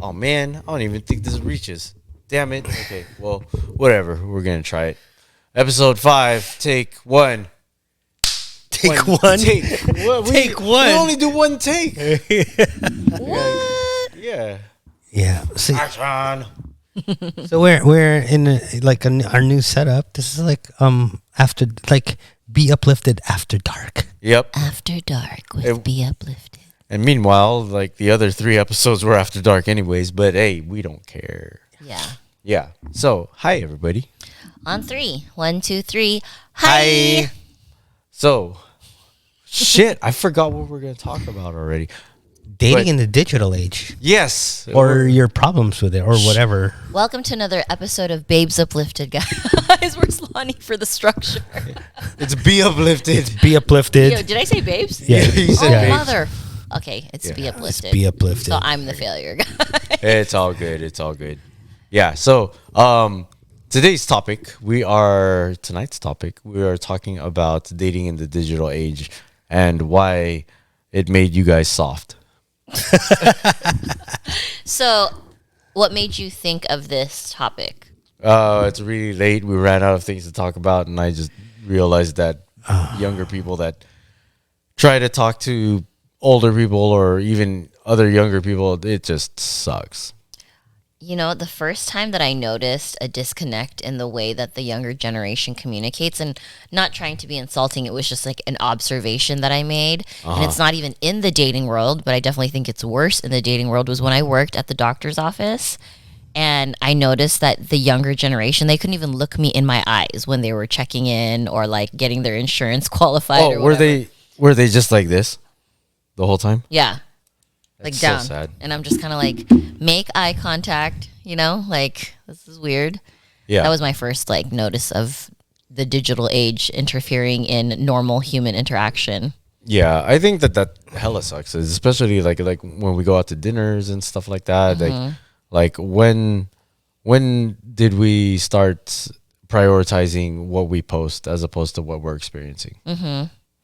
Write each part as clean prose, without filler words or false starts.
Oh man, I don't even think this reaches. Damn it. Okay, well, whatever. We're gonna try it. Episode 5, take 1. Take one. Take. What? Take one. We only do one take. What? Yeah. Yeah. See, Action. so we're in our new setup. This is after Be Uplifted After Dark. Yep. After Dark with Be Uplifted. And meanwhile, the other 3 episodes were after dark anyways, but hey, we don't care. Yeah. Yeah. So, hi everybody. On 3. 1, 2, 3. Hi. So, shit, I forgot what we're going to talk about already. Dating in the digital age. Yes. Or your problems with it or whatever. Welcome to another episode of Babes Uplifted, guys. Where's Lonnie for the structure? It's Be Uplifted. Be Uplifted. Yo, did I say babes? Yeah. You Oh, said babes. mother. Okay, it's Be Uplifted. Be Uplifted. So I'm the failure guy. It's all good. It's all good. Yeah. So, tonight's topic, we are talking about dating in the digital age and why it made you guys soft. So, what made you think of this topic? It's really late. We ran out of things to talk about, and I just realized that younger people that try to talk to older people or even other younger people, it just sucks. You know, the first time that I noticed a disconnect in the way that the younger generation communicates, and not trying to be insulting, it was just like an observation that I made. And it's not even in the dating world, but I definitely think it's worse in the dating world, was when I worked at the doctor's office. And I noticed that the younger generation, they couldn't even look me in my eyes when they were checking in or getting their insurance qualified. Oh, or were whatever. were they just like this the whole time? Yeah. That's down. so sad. And I'm just kind of make eye contact, this is weird. Yeah. That was my first notice of the digital age interfering in normal human interaction. Yeah, I think that hella sucks, especially like when we go out to dinners and stuff like that. Like when did we start prioritizing what we post as opposed to what we're experiencing?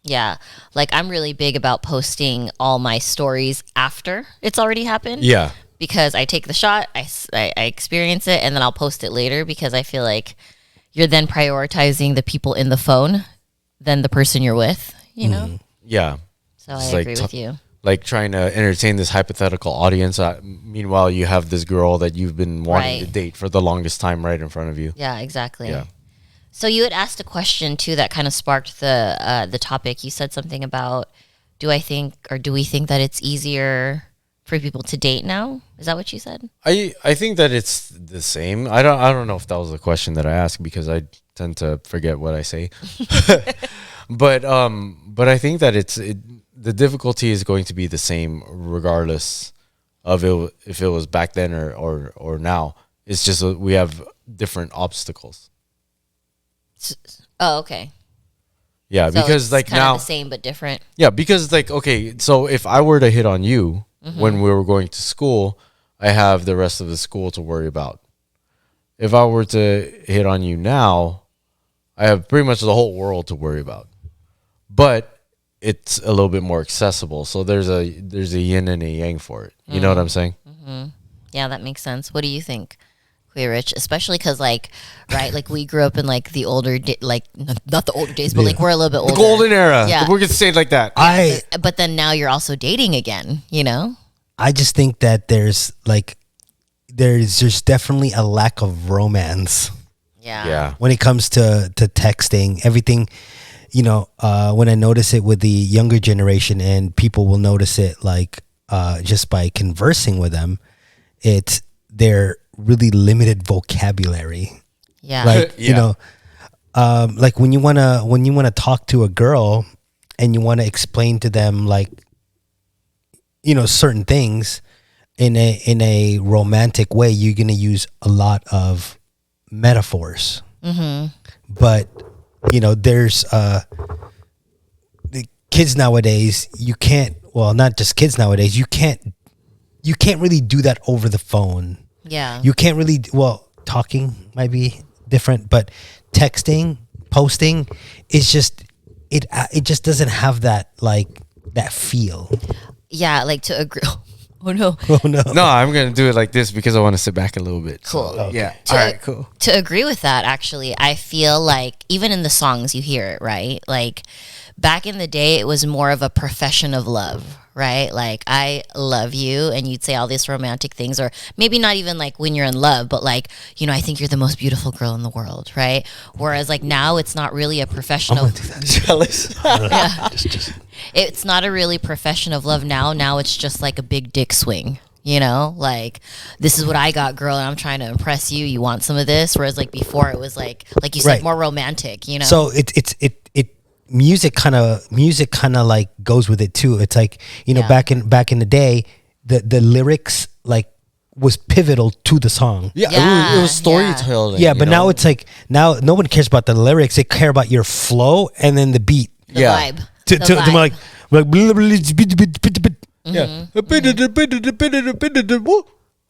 Yeah. I'm really big about posting all my stories after it's already happened. Yeah. Because I take the shot, I experience it, and then I'll post it later, because I feel like you're then prioritizing the people in the phone than the person you're with, you know? Yeah. So It's I agree with you. Like trying to entertain this hypothetical audience. Meanwhile, you have this girl that you've been wanting to date for the longest time right in front of you. Yeah, exactly. Yeah. So you had asked a question too that kind of sparked the topic. You said something about, do we think that it's easier for people to date now? Is that what you said? I think that it's the same. I don't know if that was the question that I asked, because I tend to forget what I say. But I think that the difficulty is going to be the same regardless of if it was back then or now. It's just we have different obstacles. Oh, okay. Yeah, So because it's kind now of the same but different. Yeah, because okay, so if I were to hit on you when we were going to school, I have the rest of the school to worry about. If I were to hit on you now, I have pretty much the whole world to worry about. But it's a little bit more accessible. So there's a yin and a yang for it. You know what I'm saying? Yeah, that makes sense. What do you think, Queer Rich? Especially because, we grew up in the older, not the older days, but we're a little bit older. The golden era. Yeah. We're gonna say it like that. But then now you're also dating again. I just think that there's definitely a lack of romance. Yeah. When it comes to texting, everything, when I notice it with the younger generation, and people will notice it just by conversing with them, it's their really limited vocabulary. Yeah. When you wanna talk to a girl and you want to explain to them certain things in a romantic way, you're gonna use a lot of metaphors. But there's the kids nowadays. You can't. Well, not just kids nowadays. You can't really do that over the phone. Yeah. You can't really. Well, talking might be different, but texting, posting, it's just it just doesn't have that that feel. Yeah, to agree. Oh no. Oh no. No, I'm gonna do it like this because I want to sit back a little bit. Cool. So, yeah. To- All right. Cool. To agree with that, actually, I feel like even in the songs you hear it, right? Like back in the day, it was more of a profession of love, right? Like I love you, and you'd say all these romantic things, or maybe not even like when you're in love, but like, you know, I think you're the most beautiful girl in the world, right? Whereas like now, it's not really a profession of Jealous. yeah. It's not a really profession of love now. Now it's just like a big dick swing. You know, like this is what I got, girl, and I'm trying to impress you. You want some of this? Whereas like before, it was like you said, Right. more romantic. You know, So it music kind of like goes with it too. It's like, you know, Yeah. back in the day, the lyrics like was pivotal to the song. Yeah. Yeah, It was storytelling. Yeah, you but know? now it's like now no one cares about the lyrics. They care about your flow and then the beat. the yeah. vibe. To The to vibe. Yeah.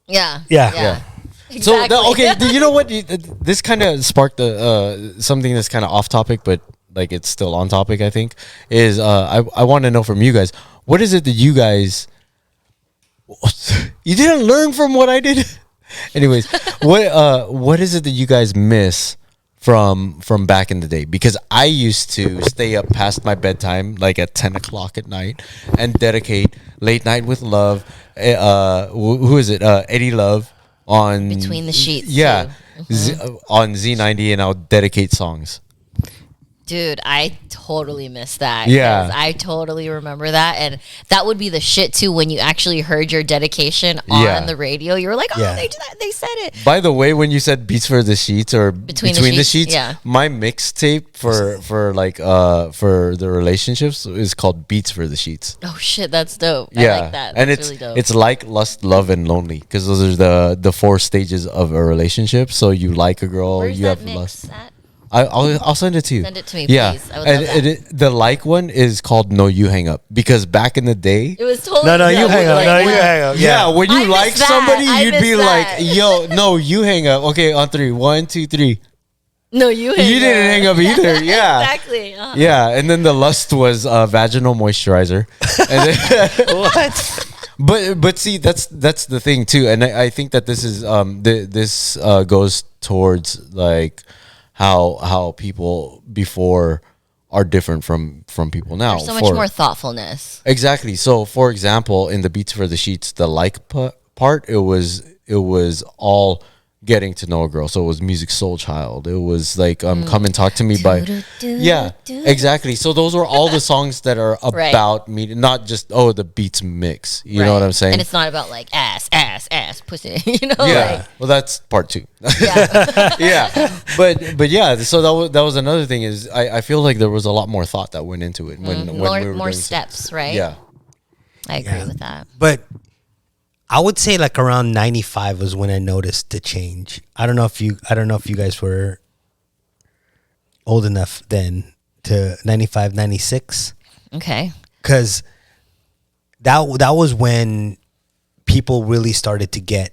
Yeah. Yeah. Yeah. Exactly. So okay, you know what? This kind of sparked something that's kind of off topic, but like it's still on topic. I think is I want to know from you guys, what is it that you guys you didn't learn from what I did? Anyways, what is it that you guys miss from back in the day? Because I used to stay up past my bedtime, like at 10 o'clock at night, and dedicate Late Night with Love. Who is it? Eddie Love on Between the Sheets, Yeah, too. On Z90, and I'll dedicate songs. Dude, I totally missed that. Yeah. 'Cause I totally remember that. And that would be the shit too when you actually heard your dedication on Yeah. the radio. You were like, oh, Yeah. they said it. By the way, when you said Beats for the Sheets or Between the Sheets, yeah. my mixtape for for the relationships is called Beats for the Sheets. Oh shit, that's dope. Yeah, I like that. and That's it's really dope. it's like lust, love, and lonely, because those are the four stages of a relationship. So you like a girl, Where's you that have mix lust. at? I'll send it to you. Send it to me, Yeah, please. I would and love that. the like one is called No You Hang Up, because back in the day, It was totally No, you dope. hang up. Like, No, you yeah. hang up. yeah, when I you miss like that. somebody, I you'd miss be that. like, "Yo, no, you hang up." Okay, on three, 1, 2, 3. No, you hang You didn't hang up either. Yeah. Exactly. Uh-huh. Yeah, and then the lust was vaginal moisturizer. And then, What? but see, that's the thing too, and I think that this is this goes towards like how people before are different from people now. There's so much more thoughtfulness. Exactly. So, for example, in the Beats for the Sheets, the like part, it was all getting to know a girl. So it was Music Soul Child. It was like Come and Talk to Me by yeah, exactly. So those were all the songs that are Right. about me, not just the beats mix. You know Right. what I'm saying? And it's not about like ass, pussy. You know, yeah. like Well, that's part 2. yeah. Yeah, but yeah. So that was another thing is I feel like there was a lot more thought that went into it when more we were more doing steps, right? Yeah. I agree Yeah. with that. But I would say like around 95 was when I noticed the change. I don't know if you guys were old enough then to 95, 96, Okay. cuz that was when people really started to get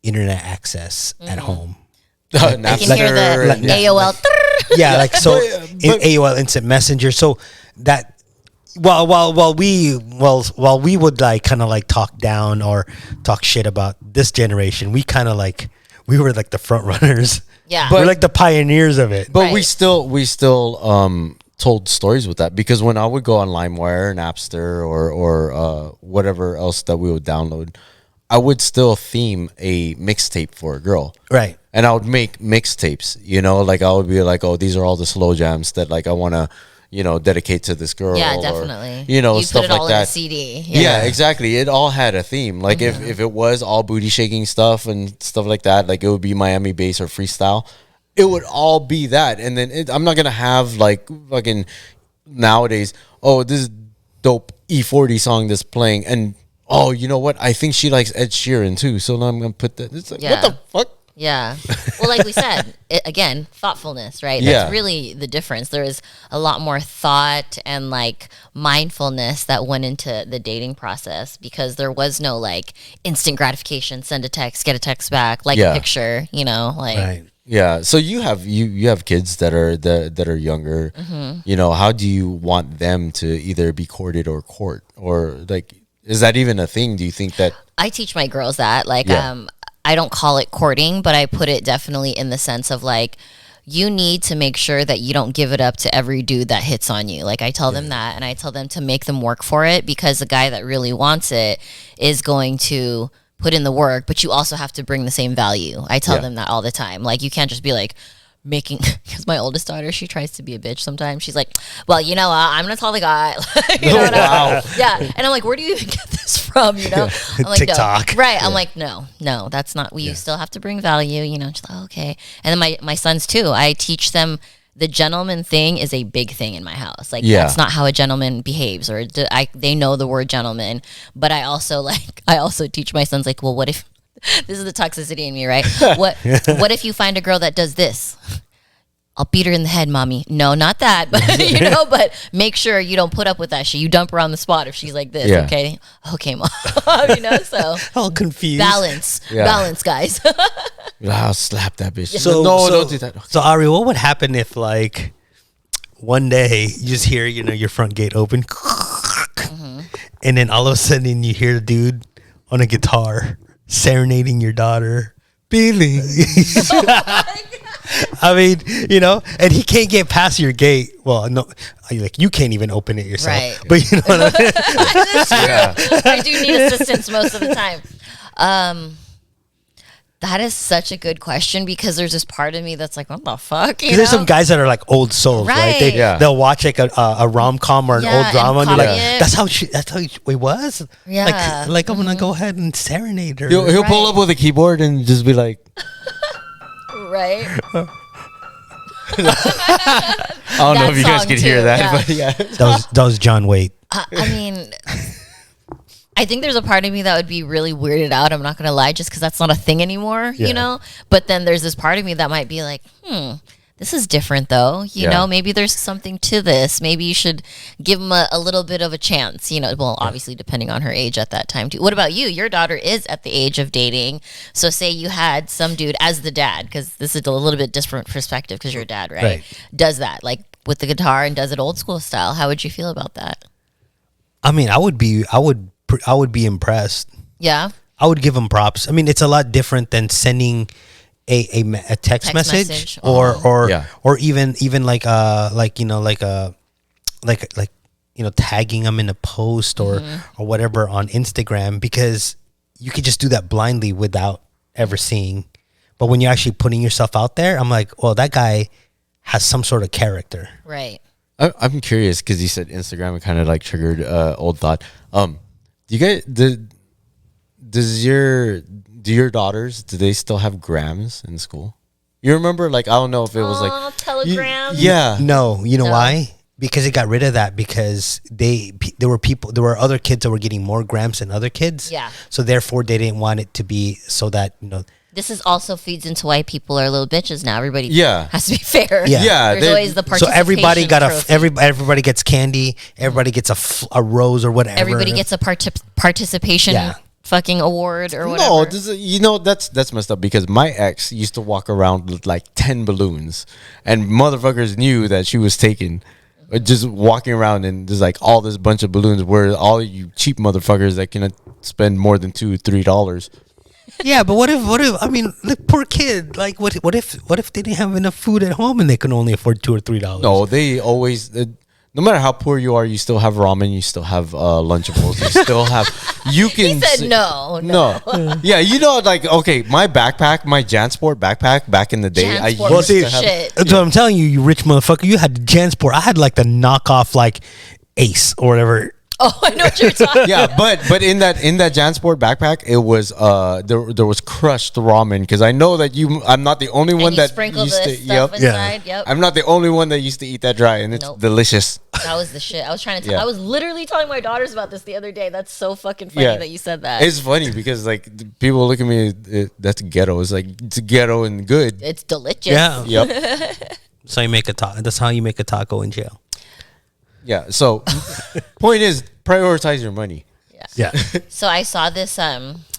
internet access at home. You can hear the like- AOL. Yeah, like so But- in AOL Instant Messenger. So that while we would like kind of like talk down or talk shit about this generation, we kind of like we were like the front runners. Yeah. we're like the pioneers of it. But we Right. still told stories with that, because when I would go on LimeWire, Napster, or whatever else that we would download, I would still theme a mixtape for a girl. Right. And I would make mixtapes, like I would be like, oh, these are all the slow jams that like I want to, dedicate to this girl. Yeah, or, definitely. stuff put it like all that. in a CD. Yeah, exactly. It all had a theme. Like if it was all booty shaking stuff and stuff like that, like it would be Miami bass or freestyle. It would all be that. And then I'm not gonna have like fucking nowadays. Oh, this is dope E40 song that's playing, and oh, you know what? I think she likes Ed Sheeran too. So now I'm gonna put that. It's like, Yeah. what the fuck? Yeah. Well, like we said, again, thoughtfulness, right? Yeah. That's really the difference. There is a lot more thought and like mindfulness that went into the dating process, because there was no like instant gratification, send a text, get a text back, like Yeah. a picture, like Right. Yeah. So you have kids that are younger. Mm-hmm. How do you want them to either be courted or court, or like is that even a thing? Do you think that? I teach my girls that. Like, Yeah. I don't call it courting, but I put it definitely in the sense of like, you need to make sure that you don't give it up to every dude that hits on you. Like, I tell them that, and I tell them to make them work for it, because the guy that really wants it is going to put in the work, but you also have to bring the same value. I tell them that all the time. Like, you can't just be like, making, because my oldest daughter, she tries to be a bitch sometimes. She's like, well, you know, I'm gonna tell the guy. You know, Wow. yeah, and I'm like, where do you even get this from? You know, I'm like, TikTok. no. Right? I'm like, no, that's not. You still have to bring value. You know, she's like, oh, okay. And then my sons too. I teach them the gentleman thing is a big thing in my house. Like, that's not how a gentleman behaves, or they know the word gentleman. But I also teach my sons, like, well, what if this is the toxicity in me, right? What if you find a girl that does this? I'll beat her in the head, mommy. No, not that, but you know, but make sure you don't put up with that shit. You dump her on the spot if she's like this, okay, mom. You know, so all confused. Balance, guys. I'll slap that bitch. So don't do that. So Ari, what would happen if like one day you just hear, you know, your front gate open, and then all of a sudden you hear a dude on a guitar serenading your daughter, Billy. I mean, you know, and he can't get past your gate. Well, no, like you can't even open it yourself. Right. But you know what I mean? That's true. I do need assistance most of the time. That is such a good question, because there's this part of me that's like, what the fuck? You know? There's some guys that are like old souls, right? Right. They'll watch like a rom-com or an old drama, and they're copy like, it. that's how it was. Yeah. Like I'm gonna go ahead and serenade her. He'll pull up with a keyboard and just be like, Right. I don't know That if you guys song could too, hear that, yeah. but yeah. That was John Waite. I mean, I think there's a part of me that would be really weirded out. I'm not going to lie, just because that's not a thing anymore, Yeah. you know? But then there's this part of me that might be like, this is different though. You know, maybe there's something to this. Maybe you should give him a little bit of a chance, you know, well, obviously depending on her age at that time too. What about you? Your daughter is at the age of dating. So say you had some dude as the dad, because this is a little bit different perspective because you're a dad, right? Does that, like with the guitar, and does it old school style. How would you feel about that? I mean, I would be impressed. Yeah. I would give him props. I mean, it's a lot different than sending a text message or even like you know, like you know, tagging them in a post or whatever on Instagram, because you could just do that blindly without ever seeing. But when you're actually putting yourself out there, I'm like, well, that guy has some sort of character. Right. I'm curious because you said Instagram, it kind of like triggered old thought. Do you guys do your daughters, do they still have grams in school? You remember, like, I don't know if it was like Telegram. yeah. No, you know why? Because it got rid of that, because there were other kids that were getting more grams than other kids. Yeah. So therefore they didn't want it to be so that, you know. This is also feeds into why people are little bitches now. Everybody has to be fair. Yeah. Yeah, There's always the So participation everybody got trophy. everybody gets candy. Everybody gets a rose or whatever. Everybody gets a participation fucking award or whatever. No, you know, that's messed up, because my ex used to walk around with like 10 balloons, and motherfuckers knew that she was taken. Just walking around and there's like all this bunch of balloons, where all you cheap motherfuckers that cannot spend more than $2-3. Yeah, but what if I mean, look, poor kid. Like, what if they didn't have enough food at home and they can only afford $2 or $3? No, they always. No matter how poor you are, you still have ramen. You still have Lunchables. You still have. You can. He said no. Yeah, you know, like, okay, my backpack, my JanSport backpack back in the day, I JanSport used to have. shit. That's what I'm telling you, you rich motherfucker. You had the JanSport. I had like the knockoff, like Ace or whatever. Oh, I know what you're talking Yeah, about. but in that JanSport backpack, it was there was crushed ramen, because I know that I'm not the only one And you that sprinkle used to. the stuff inside. Yep. I'm not the only one that used to eat that dry, and it's delicious. That was the shit. I was trying to tell. Yeah. I was literally telling my daughters about this the other day. That's so fucking funny that you said that. It's funny because like people look at me, that's ghetto. It's like, it's ghetto and good. It's delicious. Yeah. Yep. So you make a taco. That's how you make a taco in jail. Yeah. So point is, prioritize your money. Yeah. So I saw this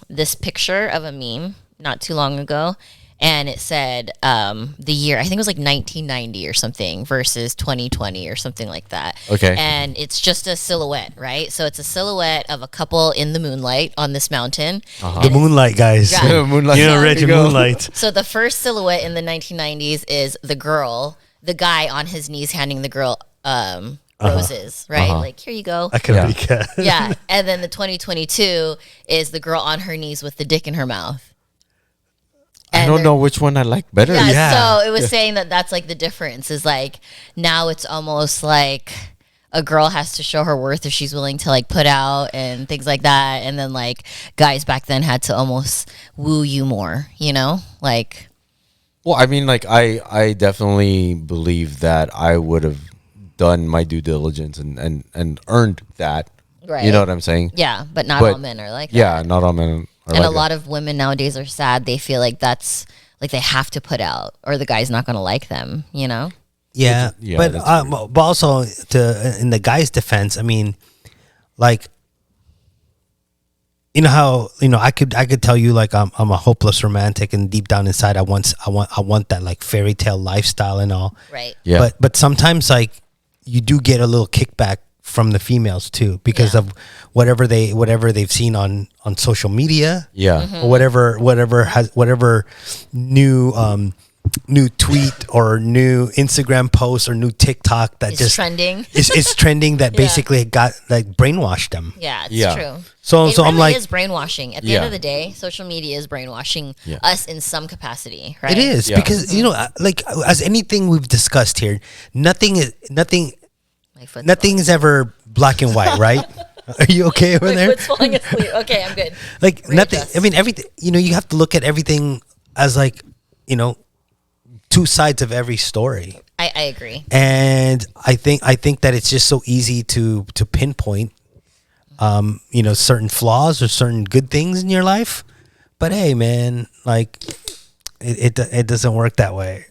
this picture of a meme not too long ago, and it said the year, I think it was like 1990 or something versus 2020 or something like that. Okay. And it's just a silhouette, right? So it's a silhouette of a couple in the moonlight on this mountain. The moonlight, guys. Yeah. Moonlight. You know, There Reggie you go. Moonlight. So the first silhouette in the 1990s is the guy on his knees handing the girl roses, right? Like, here you go. I could Yeah. be cat. Yeah. And then the 2022 is the girl on her knees with the dick in her mouth. I don't know which one I like better. Yeah, Yeah. so it was saying that that's like the difference is like now it's almost like a girl has to show her worth if she's willing to like put out and things like that. And then like guys back then had to almost woo you more, you know? Like, Well, I mean, like I definitely believe that I would have done my due diligence and earned that. right. You know what I'm saying? Yeah, but not But- all men are like that. Yeah, not all men. Are And like a lot of women nowadays are sad. They feel like that's like they have to put out or the guy's not going to like them, you know? Yeah, Yeah, but that's but also in the guy's defense, I mean, like, you know how I could tell you like I'm a hopeless romantic and deep down inside I want that like fairy tale lifestyle and all. Right. Yeah. But sometimes like you do get a little kickback from the females too because Yeah. of whatever they've seen on social media. Yeah. Mm-hmm. Or whatever new tweet or new Instagram post or new TikTok that It's just trending. is trending that Yeah. basically got like brainwashed them. Yeah, it's Yeah. true. So It I'm really like, is brainwashing. At the Yeah. end of the day, social media is brainwashing Yeah. us in some capacity, right? it is Yeah. because like as anything we've discussed here, nothing My foot's is ever black and white, right? Are you okay over falling. My there? foot's falling asleep. Okay, I'm good. Like nothing. Readjust. I mean, everything. You have to look at everything as like two sides of every story. I agree. And I think that it's just so easy to pinpoint, certain flaws or certain good things in your life. But hey, man, like it doesn't work that way.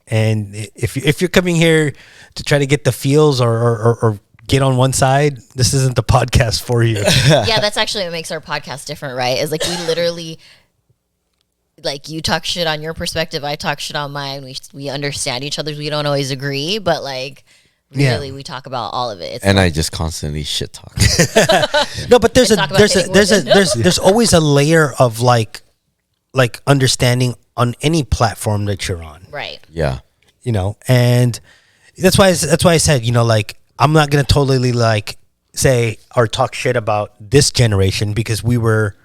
And if you're coming here to try to get the feels or get on one side, this isn't the podcast for you. Yeah, that's actually what makes our podcast different, right? Is like we literally, like you talk shit on your perspective, I talk shit on mine. We understand each other. We don't always agree, but like Yeah. really, we talk about all of it. It's And I just constantly shit talk. No, but there's Let's talk about there's always a layer of like understanding on any platform that you're on. right. Yeah. And that's why I said, like I'm not gonna totally like say or talk shit about this generation because we were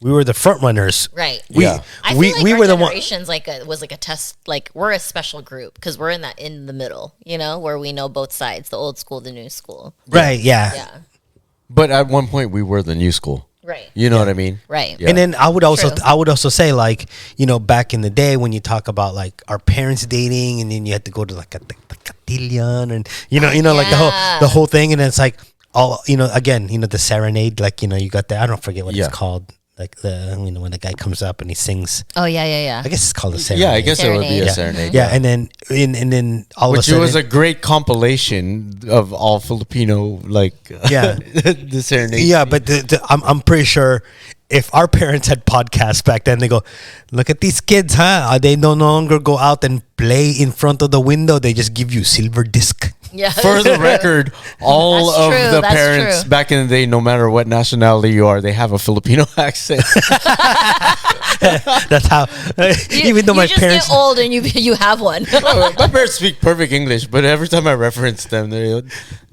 the front runners. Right. Yeah. I feel we like we our were the one. generations was like a test. Like we're a special group because we're in the middle, where we know both sides, the old school, the new school. Right. Yeah. Yeah. But at one point we were the new school. Right. You know what I mean? Right. Yeah. And then I would True. also say like back in the day when you talk about like our parents dating and then you had to go to like a cotillion and like Yeah. the whole thing and then it's like all again the serenade like you got that I don't forget what Yeah. it's called like the when the guy comes up and he sings Oh yeah. I guess it's called a serenade. Yeah, I guess it would be a Serenade. serenade. Yeah, and then all Which of a was sudden, a great compilation of all Filipino Yeah. the serenade. yeah, but I'm pretty sure if our parents had podcasts back then, they go, look at these kids, huh? They no longer go out and play in front of the window. They just give you silver disc. Yeah. For the record, all That's of true, the that's parents true. back in the day, no matter what nationality you are, they have a Filipino accent. That's how. Even though you my just parents, get old and you have one. My parents speak perfect English, but every time I reference them, they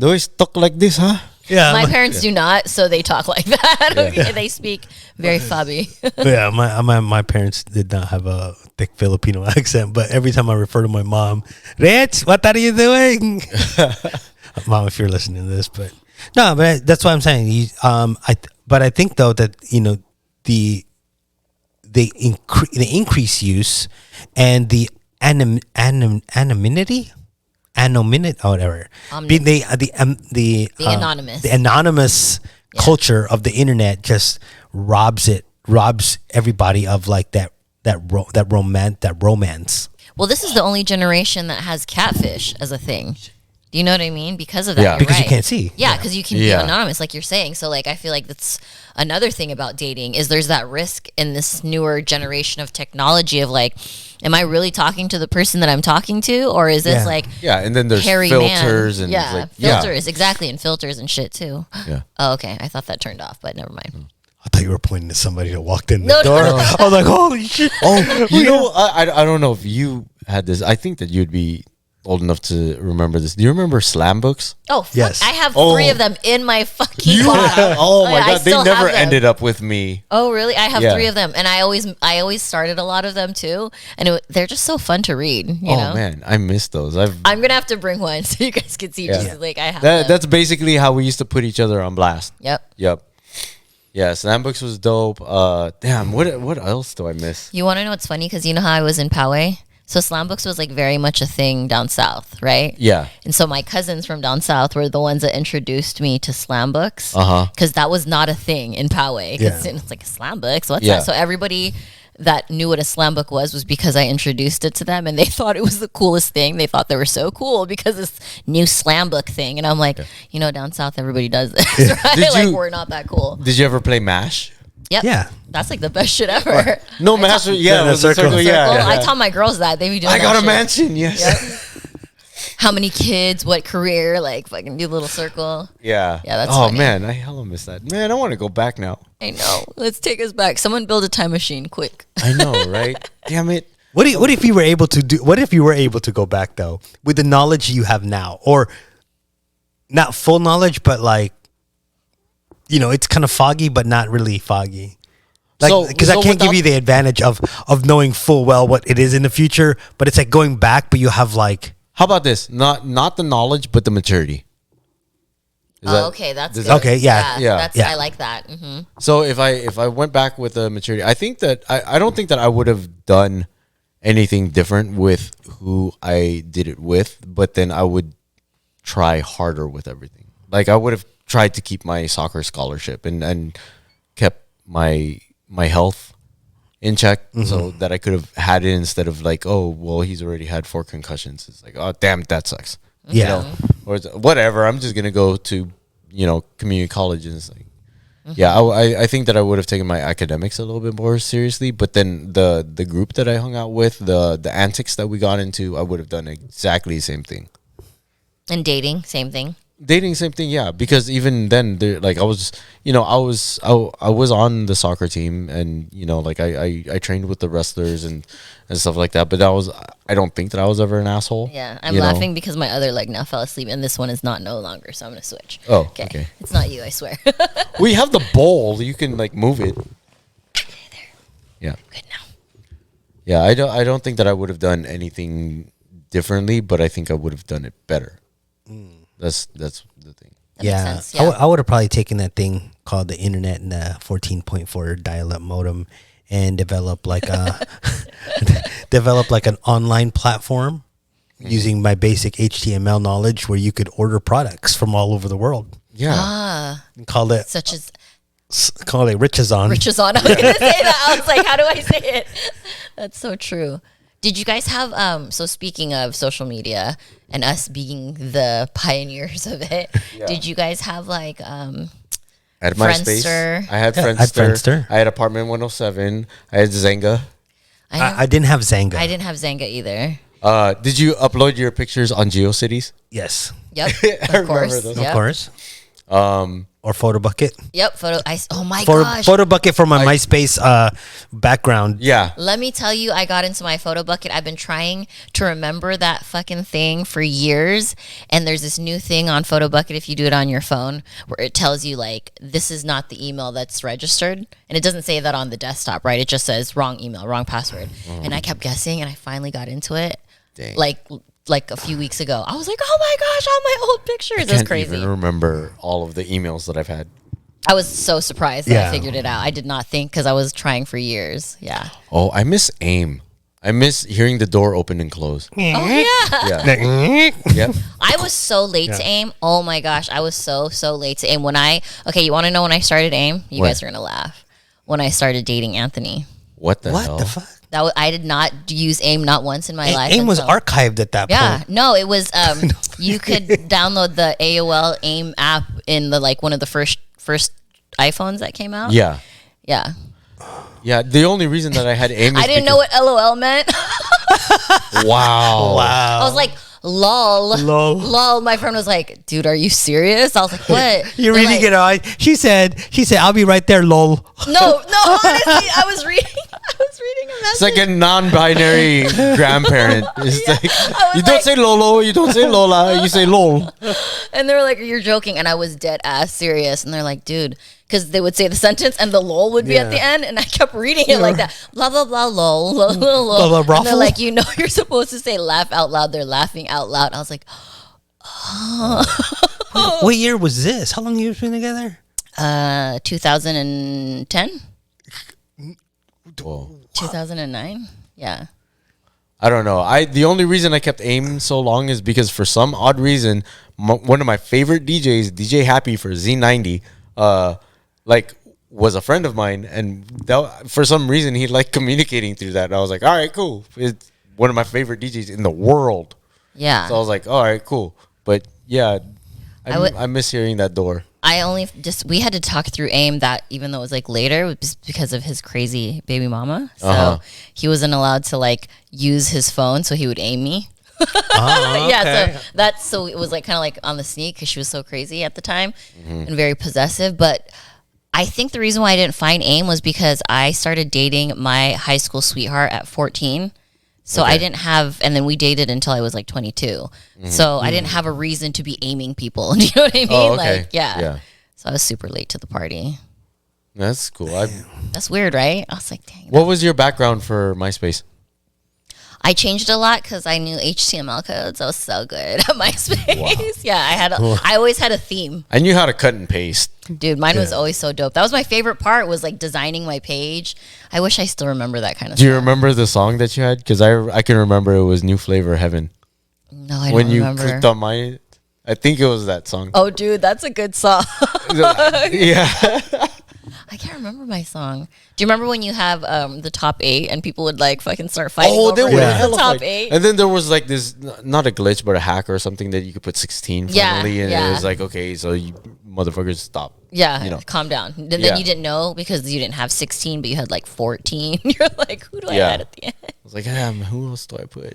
always talk like this, huh? yeah, My parents do not, so they talk like that. Okay, they speak very fabby. yeah, my parents did not have a thick Filipino accent, but every time I refer to my mom, Rich, what are you doing? Mom, if you're listening to this, but no, but that's what I'm saying. But I think though that the increased use and the anonymity, or whatever, the anonymous. the anonymous culture of the internet just robs everybody of like that romance. Well, this is the only generation that has catfish as a thing. Do you know what I mean? Because of that, Yeah. you're Because you right. can't see. Yeah, because you can be Yeah. anonymous, like you're saying. So, like, I feel like that's another thing about dating is there's that risk in this newer generation of technology of like, am I really talking to the person that I'm talking to, or is this Yeah. like Yeah, and then there's hairy filters man? and Yeah, like filters exactly, and filters and shit too. Yeah. Oh, okay. I thought that turned off, but never mind. I thought you were pointing to somebody that walked in the No, no, door. no. I was like, holy shit. Oh, you know, I don't know if you had this. I think that you'd be old enough to remember this. Do you remember slam books? Oh, fuck. Yes. I have Oh. 3 of them in my fucking You box. have, oh my Yeah, I god, they still never have them. ended up with me. Oh, really? I have Yeah. 3 of them, and I always started a lot of them too, and they're just so fun to read. You Oh know, man, I miss those. I'm gonna have to bring one so you guys can see. Yeah. Just like I have. them. That's basically how we used to put each other on blast. Yep. Yep. Yeah, slam books was dope. Damn, what else do I miss? You want to know what's funny? Because you know how I was in Poway, so slam books was like very much a thing down south, right? Yeah. And so my cousins from down south were the ones that introduced me to slam books. Uh-huh. Because that was not a thing in Poway. 'Cause Yeah. it's like slam books. What's Yeah. that? So everybody that knew what a slam book was because I introduced it to them, and they thought it was the coolest thing. They thought they were so cool because this new slam book thing. And I'm like, you know, down south everybody does this, right? Did Like you- we're not that cool. Did you ever play MASH? Yep. Yeah. That's like the best shit ever. No, MASH. Yeah, the it was a circle. circle. Yeah, Well, yeah. I taught my girls that they be doing. I that got a shit. mansion. Yes. Yep. How many kids? What career? Like fucking do a little circle. Yeah. Yeah, that's Oh funny. man, I hella miss that. Man, I want to go back now. I know. Let's take us back. Someone build a time machine, quick. I know, right? Damn it. What if you were able to do? What if you were able to go back though, with the knowledge you have now, or not full knowledge, but like, you know, it's kind of foggy, but not really foggy. Like, because I can't give you the advantage of knowing full well what it is in the future, but it's like going back, but you have like, How about this? Not the knowledge, but the maturity. Is that- Okay, that's does good. that- Okay, yeah. Yeah. That's Yeah. I like that. Hmm. So if I went back with the maturity, I think that I don't think that I would have done anything different with who I did it with, but then I would try harder with everything. Like I would have tried to keep my soccer scholarship and kept my health in check so that I could have had it instead of like, oh, well, he's already had 4 concussions. It's like, oh, damn, that sucks. yeah. You know, or it's, whatever. I'm just gonna go to, you know, community college, and it's like, yeah, I think that I would have taken my academics a little bit more seriously. But then the group that I hung out with, the antics that we got into, I would have done exactly the same thing. And dating, same thing. Dating, same thing, yeah. Because even then, like I was, you know, I was on the soccer team, and you know, like I trained with the wrestlers and stuff like that. But I don't think that I was ever an asshole. Yeah, I'm you know? laughing because my other leg now fell asleep, and this one is not no longer. So I'm gonna switch. Oh, okay. It's not you, I swear. We have the bowl. You can like move it. Yeah. Good now. Yeah, I don't think that I would have done anything differently, but I think I would have done it better. That's the thing. That Yeah, makes sense. Yeah. I would have probably taken that thing called the internet and the 14.4 dial-up modem and develop like a an online platform using my basic HTML knowledge where you could order products from all over the world. Yeah. And call it Such as Richazon. Riches on. I was gonna say that. I was like, how do I say it? That's so true. Did you guys have so speaking of social media and us being the pioneers of it, did you guys have like I had MySpace. Friendster? I had Yeah, I Friendster. had Friendster. I had Apartment 107. I had Zynga. I didn't have Zanga. I didn't have Zanga either. Did you upload your pictures on GeoCities? Yes, Yep. I Of course. remember those. Yep. of course. Or Photo Bucket. Yep. Oh my Photo, gosh. Photo Bucket for my MySpace background. Yeah. Let me tell you, I got into my photo bucket. I've been trying to remember that fucking thing for years. And there's this new thing on Photo Bucket if you do it on your phone where it tells you, like, this is not the email that's registered. And it doesn't say that on the desktop, right? It just says wrong email, wrong password. And I kept guessing and I finally got into it. Dang. Like a few weeks ago. I was like, oh my gosh, all my old pictures. It was Can't crazy. even remember all of the emails that I've had. I was so surprised that Yeah. I figured it out. I did not think because I was trying for years. Yeah. Oh, I miss AIM. I miss hearing the door open and close. Oh, yeah. Yeah. Yep. I was so late to AIM. Oh my gosh, I was so late to AIM. You want to know when I started AIM? You When? guys are gonna laugh. When I started dating Anthony, What the What hell? the fuck? I did not use AIM not once in my life. AIM was until- archived at that Yeah, point. no, it was You could download the AOL AIM app in the like one of the first iPhones that came out. Yeah. Yeah. Yeah. The only reason that I had AIM is I didn't know what LOL meant. Wow. Wow. I was like, lol. Lol. Lol. My friend was like, dude, are you serious? I was like, what? You're They're reading like, it on. She said, I'll be right there, lol. No, honestly, I was reading a message. It's like a non-binary grandparent. It's like was you don't like- say Lolo, you don't say Lola, you say Lol. And they were like, you're joking. And I was dead ass serious. And they're like, dude, because they would say the sentence and the lol would be at the end. And I kept reading it like that. Blah, blah, blah, lol, lol, lol, lol. Blah, blah, And they're brothel? like, you're supposed to say laugh out loud. They're laughing out loud. I was like, What year was this? How long have you been together? 2010? Whoa. 2009? Yeah. I don't know. The only reason I kept AIM so long is because for some odd reason, one of my favorite DJs, DJ Happy for Z90, was a friend of mine, and for some reason he liked communicating through that. And I was like, all right, cool. It's one of my favorite DJs in the world. Yeah. So I was like, all right, cool. But yeah, I miss hearing that door. We had to talk through AIM that even though it was like later, it was because of his crazy baby mama. So Uh-huh. he wasn't allowed to like use his phone, so he would aim me. Oh, Yeah, so it was like kind of like on the sneak because she was so crazy at the time and very possessive. But I think the reason why I didn't find AIM was because I started dating my high school sweetheart at 14. So I didn't have, and then we dated until I was like 22. So I didn't have a reason to be aiming people. Do you know what I mean? Oh, okay. Like, yeah. Yeah. So I was super late to the party. That's cool. That's weird, right? I was like, dang. What was your background for MySpace? I changed a lot because I knew HTML codes. I was so good at MySpace. Wow. Yeah, I always had a theme. I knew how to cut and paste. Dude, mine was always so dope. That was my favorite part, was like designing my page. I wish I still remember that kind of Do you stuff. remember the song that you had? Because I can remember it was New Flavor Heaven. No, I When don't you remember. clicked on my, I think it was that song. Oh, dude, that's a good song. Yeah. I can't remember my song. Do you remember when you have the top 8 and people would like fucking start fighting Oh, over they were Yeah. the hella top fight. 8? And then there was like this, not a glitch, but a hack or something that you could put 16 Yeah, finally. And yeah. it was like, okay, so you motherfuckers stop. Yeah, You know. calm down. And then Yeah. you didn't know because you didn't have 16, but you had like 14. You're like, who do I Yeah. add at the end? I was like, damn, who else do I put?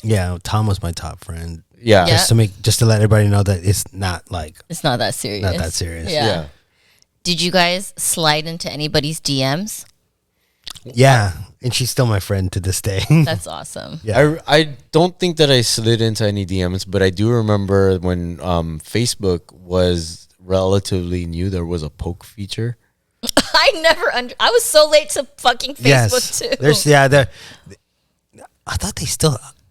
Yeah, Tom was my top friend. Yeah. Yeah. Just to let everybody know that it's not like It's not that serious. not that serious. Yeah. Yeah. Did you guys slide into anybody's DMs? Yeah, and she's still my friend to this day. That's awesome. Yeah. I don't think that I slid into any DMs, but I do remember when Facebook was relatively new, there was a poke feature. I was so late to fucking Facebook too. I thought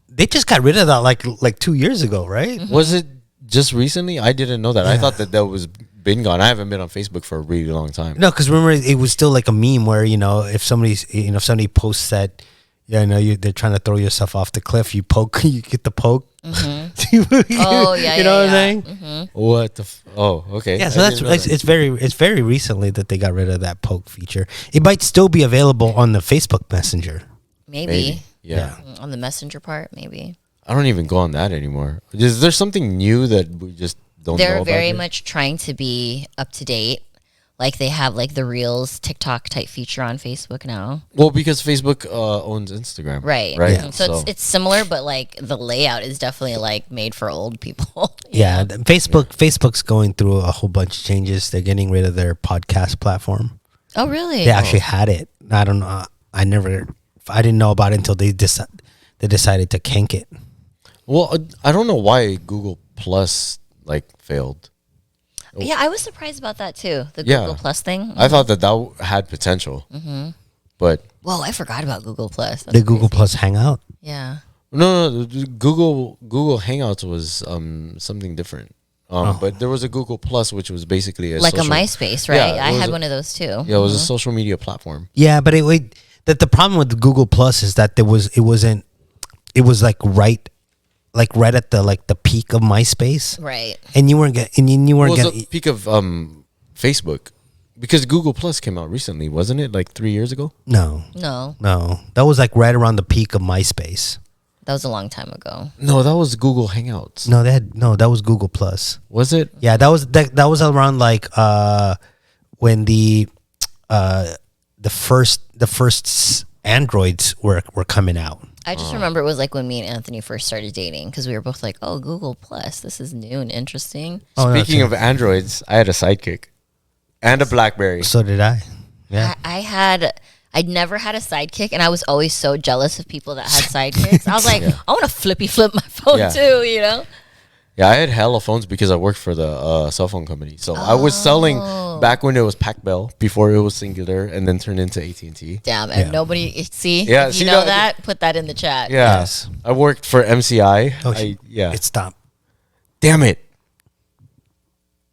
they just got rid of that like 2 years ago, right? Mm-hmm. Was it just recently? I didn't know that. I thought that was been gone. I haven't been on Facebook for a really long time. No, because remember it was still like a meme where if somebody posts that, they're trying to throw yourself off the cliff, you get the poke. Oh, yeah, you know what I'm yeah. saying? What the? Oh, okay. Yeah, so I that's didn't know that. it's very recently that they got rid of that poke feature. It might still be available on the Facebook Messenger. Maybe. Maybe. Yeah. On the messenger part, maybe. I don't even go on that anymore. Is there something new that we just don't know They're about very yet? much trying to be up to date. Like they have like the Reels TikTok type feature on Facebook now. Well, because Facebook owns Instagram. Right. Right. Yeah. So it's similar, but like the layout is definitely like made for old people. Yeah, Facebook's going through a whole bunch of changes. They're getting rid of their podcast platform. Oh, really? They actually had it. I don't know. I didn't know about it until they decided to kank it. Well, I don't know why Google Plus failed. Yeah, I was surprised about that too. The Yeah. Google Plus thing. I thought that had potential, but Whoa, I forgot about Google Plus. That's The Google crazy. Plus Hangout. Yeah. no, the Google Hangouts was something different. But there was a Google Plus, which was basically Like social, a MySpace, right? Yeah, it I was had a- one of those too. Yeah, it was a social media platform. Yeah, but the problem with Google Plus is that it was like right at the peak of MySpace, Right. and you weren't getting It was getting. a peak of Facebook, because Google Plus came out recently, wasn't it? Like 3 years ago. No, No. that was like right around the peak of MySpace. That was a long time ago. No, that was Google Hangouts. No, that was Google Plus. Was it? Yeah, that was around like when the first Androids were coming out. I just remember it was like when me and Anthony first started dating because we were both like, "Oh, Google Plus, this is new and interesting." Speaking of Androids, I had a Sidekick and a BlackBerry. So did I. Yeah. I'd never had a sidekick, and I was always so jealous of people that had sidekicks. I was like, I want to flippy flip my phone too, you know? Yeah, I had hella phones because I worked for the cell phone company. So I was selling back when it was Pac Bell, before it was Singular, and then turned into AT&T. Damn, and nobody see. Yeah, if see you know that- that, put that in the chat. Yeah, Yes. I worked for MCI. Oh, Yeah. It stopped. Damn it.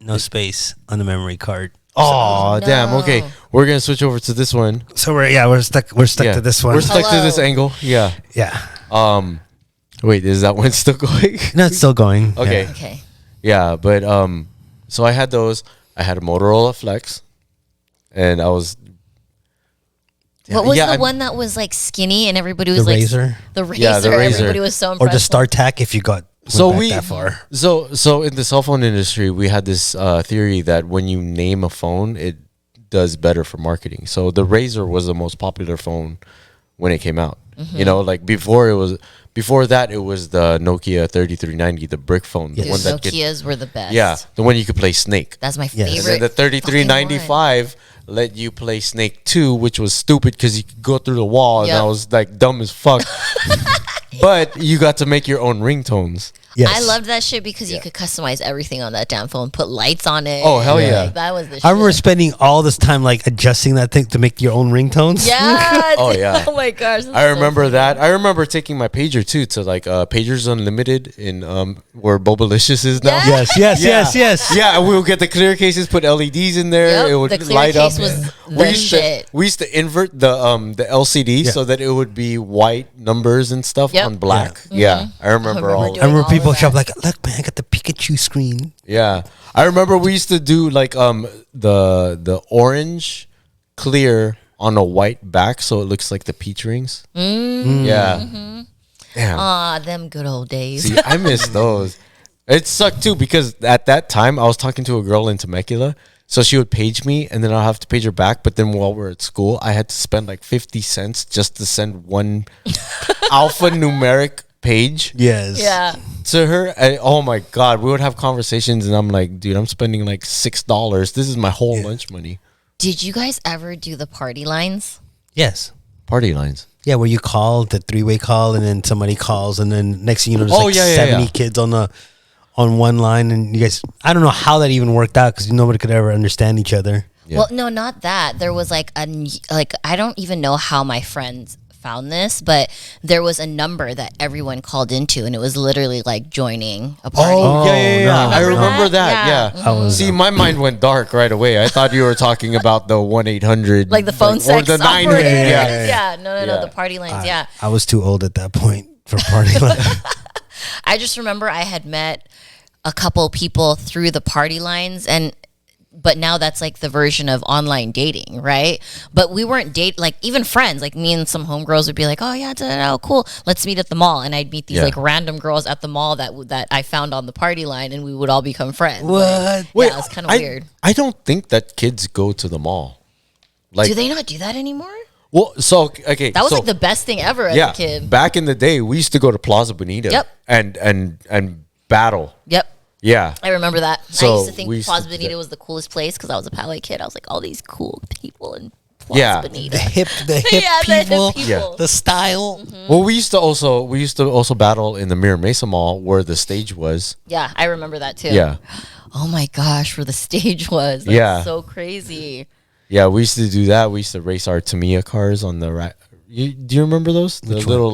No space on the memory card. Oh, no. damn. Okay, we're gonna switch over to this one. So we're stuck. We're stuck to this one. We're stuck to Hello. this angle. Yeah. Yeah. Wait, is that one still going? No, it's still going. Okay. Yeah. Okay. Yeah, but so I had those. I had a Motorola Flex, and I was. What was Yeah, the I'm- one that was like skinny and everybody was The like Razor? The razor. Yeah, the Razor. Everybody was so Or impressed. the StarTAC if you got So went back we that far. so in the cell phone industry, we had this theory that when you name a phone, it does better for marketing. So the Razor was the most popular phone when it came out. You know, like before that it was the Nokia 3390, the brick phone, the Dude, one that could, Nokias were the best. yeah, the one you could play Snake. That's my Yes. And favorite. then the 3395 let you play Snake 2, which was stupid because you could go through the wall, and Yep. I was like dumb as fuck. But you got to make your own ringtones. Yes. I loved that shit because you could customize everything on that damn phone, put lights on it. Oh, hell yeah. Like, that was the shit. I remember spending all this time like adjusting that thing to make your own ringtones. Yeah. Oh, yeah. Oh my gosh. that's I so remember funny. that. I remember taking my pager too to like Pagers Unlimited in where Bobalicious is now. Yeah. Yes. Yeah, and we would get the clear cases, put LEDs in there. Yep, It would the clear light up. case was We the used shit. we used to invert the LCD Yeah. so that it would be white numbers and stuff Yep. on black. Yeah, I remember remember all. doing I remember all people of shop that. like, look, man, I got the Pikachu screen. Yeah, I remember we used to do like the orange clear on a white back, so it looks like the peach rings. Yeah. Damn. Ah, them good old days. See, I miss those. It sucked too because at that time I was talking to a girl in Temecula, so she would page me and then I'll have to page her back. But then while we're at school, I had to spend like 50 cents just to send one alphanumeric page Yes. Yeah. to her. Oh my god, we would have conversations and I'm like, dude, I'm spending like $6. This is my whole lunch money. Did you guys ever do the party lines? Yes. Party lines. Yeah, where you call the three-way call, and then somebody calls, and then next thing you know, there's Oh, like yeah, yeah, 70 yeah. kids on one line, and you guys. I don't know how that even worked out because nobody could ever understand each other. Yeah. Well, no, not that. There was like I don't even know how my friends found this, but there was a number that everyone called into, and it was literally like joining a party. Oh, yeah. no. I remember that. Yeah. Yeah. I was See, my mind went dark right away. I thought you were talking about the 1-800, Like the phone or sex the 9. operators. Yeah. Yeah. No, Yeah. the party lines. Yeah. I was too old at that point for party life. I just remember I had met a couple people through the party lines, but now that's like the version of online dating, right? But we weren't like even friends. Like me and some homegirls would be like, "Oh yeah, cool, let's meet at the mall." And I'd meet these Yeah. like random girls at the mall that I found on the party line, and we would all become friends. What? Like, yeah, it's kind of weird. I don't think that kids go to the mall. Like, Do they not do that anymore? well, so okay, That was so, like the best thing ever as yeah. a kid. Back in the day, we used to go to Plaza Bonita. Yep. And battle. Yep. Yeah. I remember that. I So used to think we used to Plaza do Bonita that. was the coolest place because I was a Palais kid. I was like, all these cool people in Plaza Yeah. Bonita. The hip Yeah, the hip people, people. the style. Well, we used to also battle in the Mira Mesa Mall where the stage was. Yeah, I remember that too. Yeah. Oh my gosh, where the stage was. That's Yeah. so crazy. Yeah, we used to do that. We used to race our Tamiya cars on the do you remember those? The little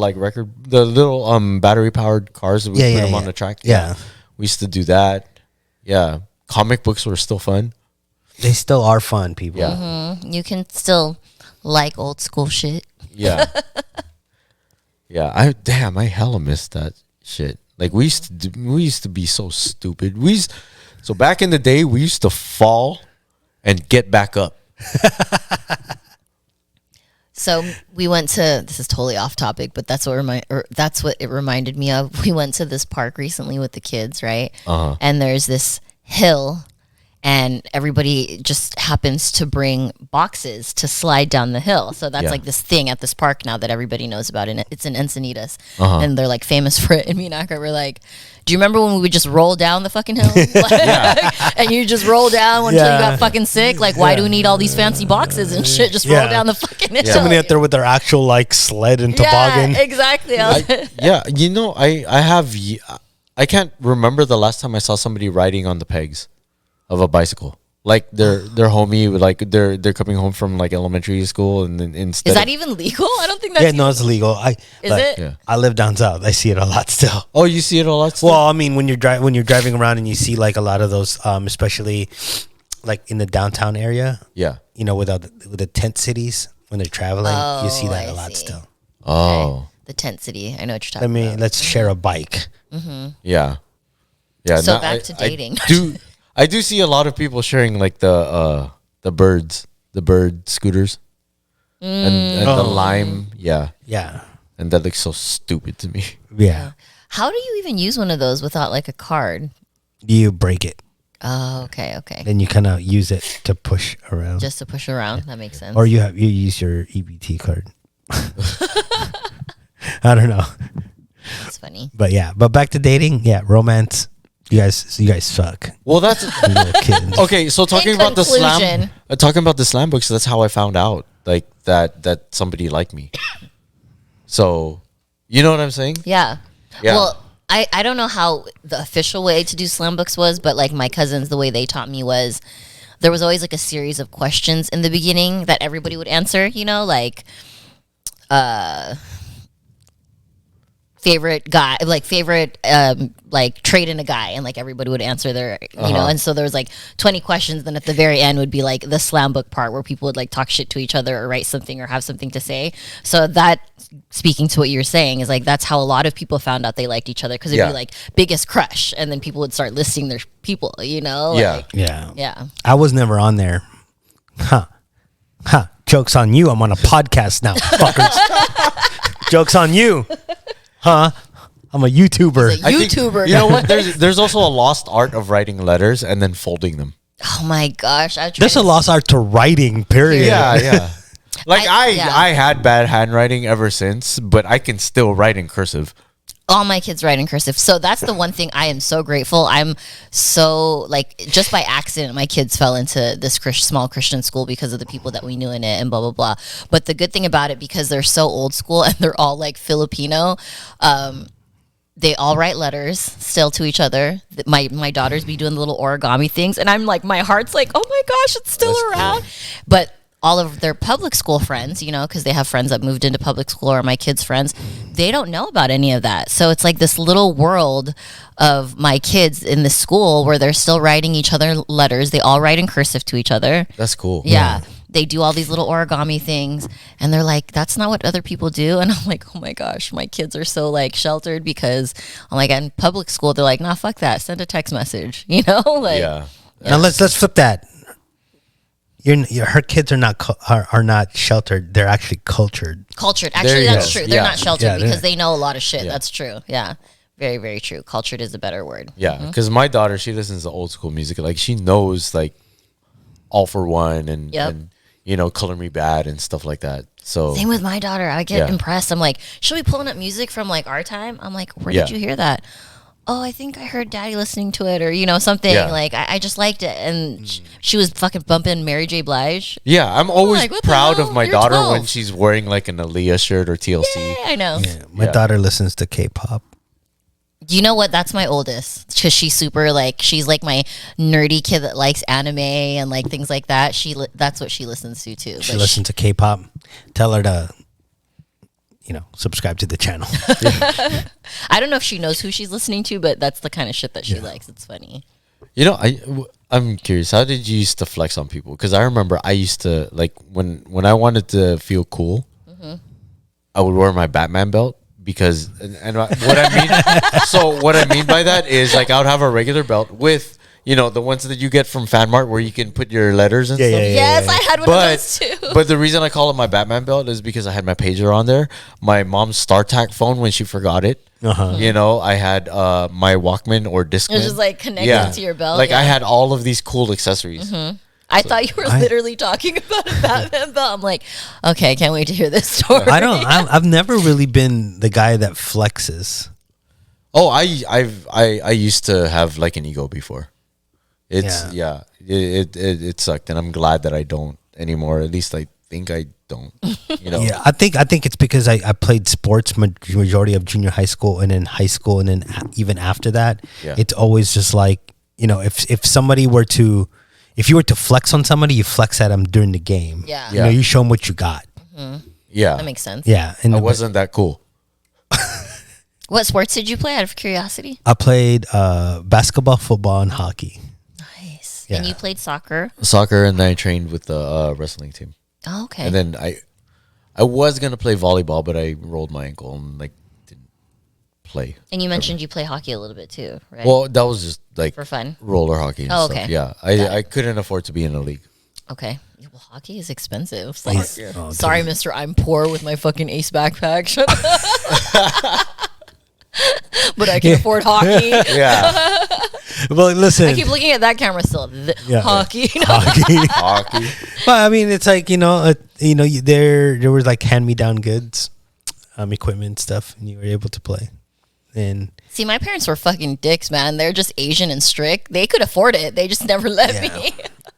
battery powered cars that we put them on the track. Yeah. We used to do that. Yeah. Comic books were still fun. They still are fun, people. Yeah. You can still like old school shit. Yeah. Yeah. I hella missed that shit. Like we used to be so stupid. So back in the day, we used to fall and get back up. So we went to, this is totally off topic, but that's what it reminded me of. We went to this park recently with the kids, right? And there's this hill, and everybody just happens to bring boxes to slide down the hill. So that's like this thing at this park now that everybody knows about, and it's in Encinitas, and they're like famous for it. And me and Akra were like, do you remember when we would just roll down the fucking hill? And you just roll down until you got fucking sick? Like, why do we need all these fancy boxes and shit? Just roll down the fucking hill. Somebody out there with their actual like sled and toboggan. Yeah, exactly. I can't remember the last time I saw somebody riding on the pegs of a bicycle. Like their homie, like they're coming home from like elementary school, and then instead is that even legal? I don't think that's it's legal. Is it? Yeah. I live down south. I see it a lot still. Oh, you see it a lot still? Well, I mean, when you're driving around and you see like a lot of those, especially like in the downtown area. Yeah. You know, with the tent cities when they're traveling, you see that a lot still. Oh. Okay. The tent city. I know what you're talking about. Let's share a bike. Yeah. Yeah. So back to dating. I do see a lot of people sharing like the bird scooters, and the lime. Yeah. And that looks so stupid to me. Yeah. How do you even use one of those without like a card? You break it. Oh, okay. Then you kind of use it to push around. Just to push around. That makes sense. Or you use your EBT card. I don't know. That's funny. But back to dating. Yeah, romance. You guys suck. Well, that's okay. So talking about the slam books, that's how I found out like that somebody liked me. So, you know what I'm saying? Yeah. Yeah. Well, I don't know how the official way to do slam books was, but like my cousins, the way they taught me was there was always like a series of questions in the beginning that everybody would answer. You know, like favorite guy, like favorite like trait in a guy, and like everybody would answer their you know, and so there was like 20 questions, then at the very end would be like the slam book part where people would like talk shit to each other or write something or have something to say. So that, speaking to what you're saying, is like that's how a lot of people found out they liked each other, because it'd be like biggest crush, and then people would start listing their people, you know. Yeah. I was never on there. Joke's on you. I'm on a podcast now, fuckers. Joke's on you. I'm a YouTuber. YouTuber. You know what? There's also a lost art of writing letters and then folding them. Oh my gosh. There's a lost art to writing, period. Yeah. Like I had bad handwriting ever since, but I can still write in cursive. All my kids write in cursive. So that's the one thing I am so grateful. I'm so, like, just by accident, my kids fell into this small Christian school because of the people that we knew in it and blah, blah, blah. But the good thing about it, because they're so old school and they're all like Filipino, they all write letters still to each other. My daughters be doing the little origami things. And I'm like, my heart's like, oh my gosh, it's still around. Cool. But all of their public school friends, you know, because they have friends that moved into public school, or my kids' friends, they don't know about any of that. So it's like this little world of my kids in the school where they're still writing each other letters. They all write in cursive to each other. That's cool. Yeah. They do all these little origami things, and they're like, that's not what other people do. And I'm like, oh my gosh, my kids are so like sheltered, because I'm like, in public school, they're like, nah, fuck that. Send a text message, you know? Like, yeah. Now let's flip that. Her kids are not sheltered. They're actually cultured. Cultured. Actually, that's true. They're not sheltered because they know a lot of shit. Yeah. That's true. Yeah. Very, very true. Cultured is a better word. Yeah. Because my daughter, she listens to old school music. Like, she knows, like, All for One and you know, Color Me Bad and stuff like that. So same with my daughter. I get impressed. I'm like, she'll be pulling up music from like our time. I'm like, where did you hear that? Oh, I think I heard Daddy listening to it, or you know, something like I just liked it, and she was fucking bumping Mary J. Blige. Yeah, I'm always like, proud of my You're daughter 12. when she's wearing like an Aaliyah shirt or TLC. Yeah, I know. Yeah, my daughter listens to K-pop. You know what? That's my oldest, because she's super like, she's like my nerdy kid that likes anime and like things like that. That's what she listens to too. She listens to K-pop. Tell her to, you know, subscribe to the channel. I don't know if she knows who she's listening to, but that's the kind of shit that she likes. It's funny. You know, I'm curious. How did you used to flex on people? Because I remember I used to, like, when I wanted to feel cool, I would wear my Batman belt. Because and what I mean, so what I mean by that is, like, I would have a regular belt with, You know, the ones that you get from FanMart where you can put your letters and stuff. Yes, I had one of those too. But the reason I call it my Batman belt is because I had my pager on there, my mom's StarTAC phone when she forgot it. You know, I had my Walkman or Discman. It was just like connected to your belt. Like I had all of these cool accessories. I thought you were literally talking about a Batman belt. I'm like, okay, I can't wait to hear this story. I've never really been the guy that flexes. Oh, I used to have like an ego before. It's it sucked, and I'm glad that I don't anymore. At least I think I don't. You know. Yeah, I think it's because I played sports majority of junior high school and then high school and then even after that, it's always just like, you know, if somebody were to, if you were to flex on somebody, you flex at them during the game. Yeah. You know, you show them what you got. Yeah, That makes sense. Yeah, and I wasn't that cool. What sports did you play out of curiosity? I played basketball, football, and hockey. Nice. Yeah. And you played soccer? Soccer, and then I trained with the wrestling team. Oh, okay. And then I was gonna play volleyball, but I rolled my ankle and like didn't play. And you mentioned you play hockey a little bit too, right? Well, that was just like For fun? roller hockey. And Oh, stuff. okay. Yeah, I couldn't afford to be in a league. Okay. Well, hockey is expensive. It's like, sorry, mister, I'm poor with my fucking Ace backpack. Shut up. But I can afford hockey. Yeah, Well, listen, I keep looking at that camera still. Hockey. hockey. hockey. Well, I mean, it's like, there was like hand me down goods, equipment stuff, and you were able to play. And See, my parents were fucking dicks, man. They're just Asian and strict. They could afford it. They just never let me.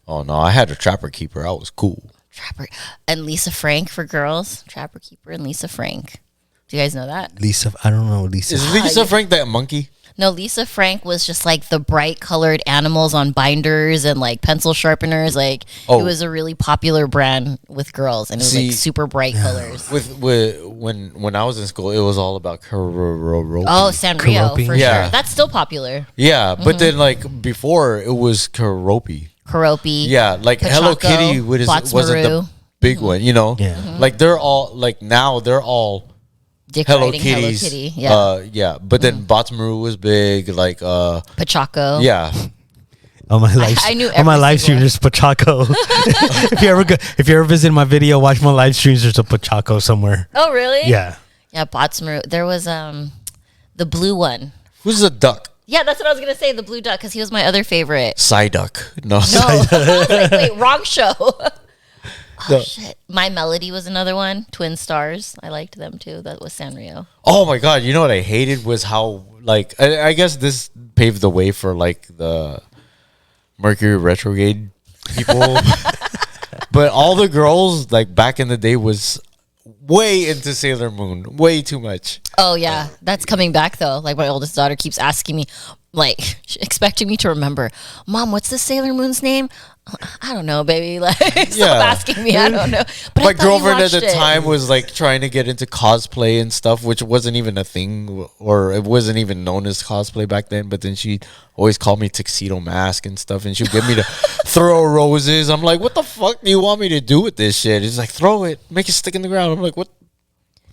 Oh no, I had a trapper keeper. I was cool. Trapper and Lisa Frank for girls. Trapper keeper and Lisa Frank. Do you guys know that? Lisa, I don't know Lisa. Is Lisa Frank that monkey? No, Lisa Frank was just like the bright colored animals on binders and like pencil sharpeners. Like it was a really popular brand with girls, and it was like super bright colors. With when I was in school, it was all about Karopi. Oh, Sanrio Karopi? for Yeah. sure. That's still popular. Yeah, but then like before it was Karopi. Karopi. Yeah, like Hello Pachaco, Kitty wasn't the big one, you know. Yeah. Like they're all like now they're all Dick Hello riding Kitties. Hello Kitty. Yeah. Yeah. But then Botsmaru was big. Like Pachaco. yeah. On my live, I knew on my every live stream, single there's Pachaco. if you ever visit my video, watch my live streams. There's a Pachaco somewhere. Oh, really? Yeah. Yeah, Botsmaru. There was the blue one. Who's the duck? Yeah, that's what I was gonna say. The blue duck, because he was my other favorite. Psyduck. No. No, like, wait, wrong show. No. Shit. My Melody was another one. Twin Stars. I liked them too. That was Sanrio. Oh my god! You know what I hated was how like I guess this paved the way for like the Mercury retrograde people. But all the girls like back in the day was way into Sailor Moon, way too much. Oh yeah, that's coming back though. Like my oldest daughter keeps asking me, like expecting me to remember. Mom, what's the Sailor Moon's name? I don't know, baby. Like stop asking me. I don't know. But My girlfriend at the time was like trying to get into cosplay and stuff, which wasn't even a thing, or it wasn't even known as cosplay back then. But then she always called me Tuxedo Mask and stuff, and she'd get me to throw roses. I'm like, what the fuck do you want me to do with this shit? It's like, throw it, make it stick in the ground. I'm like, what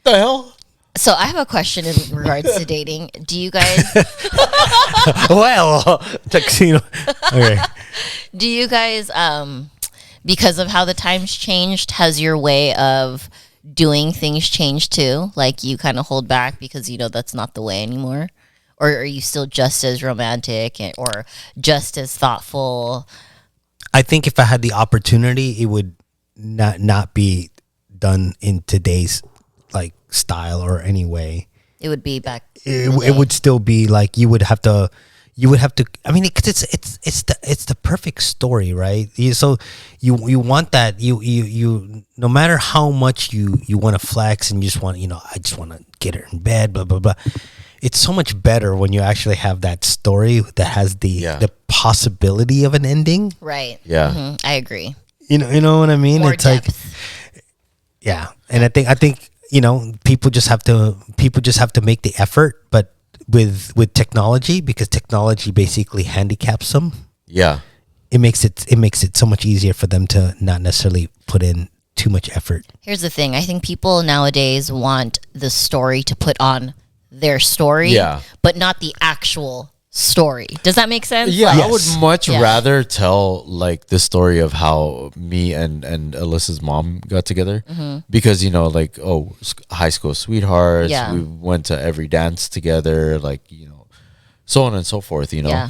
the hell? So I have a question in regards to dating. Do you guys Well, tuxedo. Okay. do you guys because of how the times changed, has your way of doing things changed too? Like you kind of hold back because you know that's not the way anymore? Or are you still just as romantic or just as thoughtful? I think if I had the opportunity, it would not be done in today's like style or any way. It would be back. It would still be like you would have to. I mean, because it's the perfect story, right? So you want that you no matter how much you want to flex and you just want I just want to get her in bed, blah blah blah. It's so much better when you actually have that story that has the possibility of an ending. Right. Yeah. Mm-hmm. I agree. You know what I mean? More It's depth. like, yeah, and I think people just have to make the effort, but with technology, because technology basically handicaps them. Yeah. It makes it so much easier for them to not necessarily put in too much effort. Here's the thing. I think people nowadays want the story to put on their story, Yeah. but not the actual story. Does that make sense? Yeah, Like, I would much Yeah. rather tell like the story of how me and Alyssa's mom got together, because like high school sweethearts. Yeah. We went to every dance together, like so on and so forth. Yeah.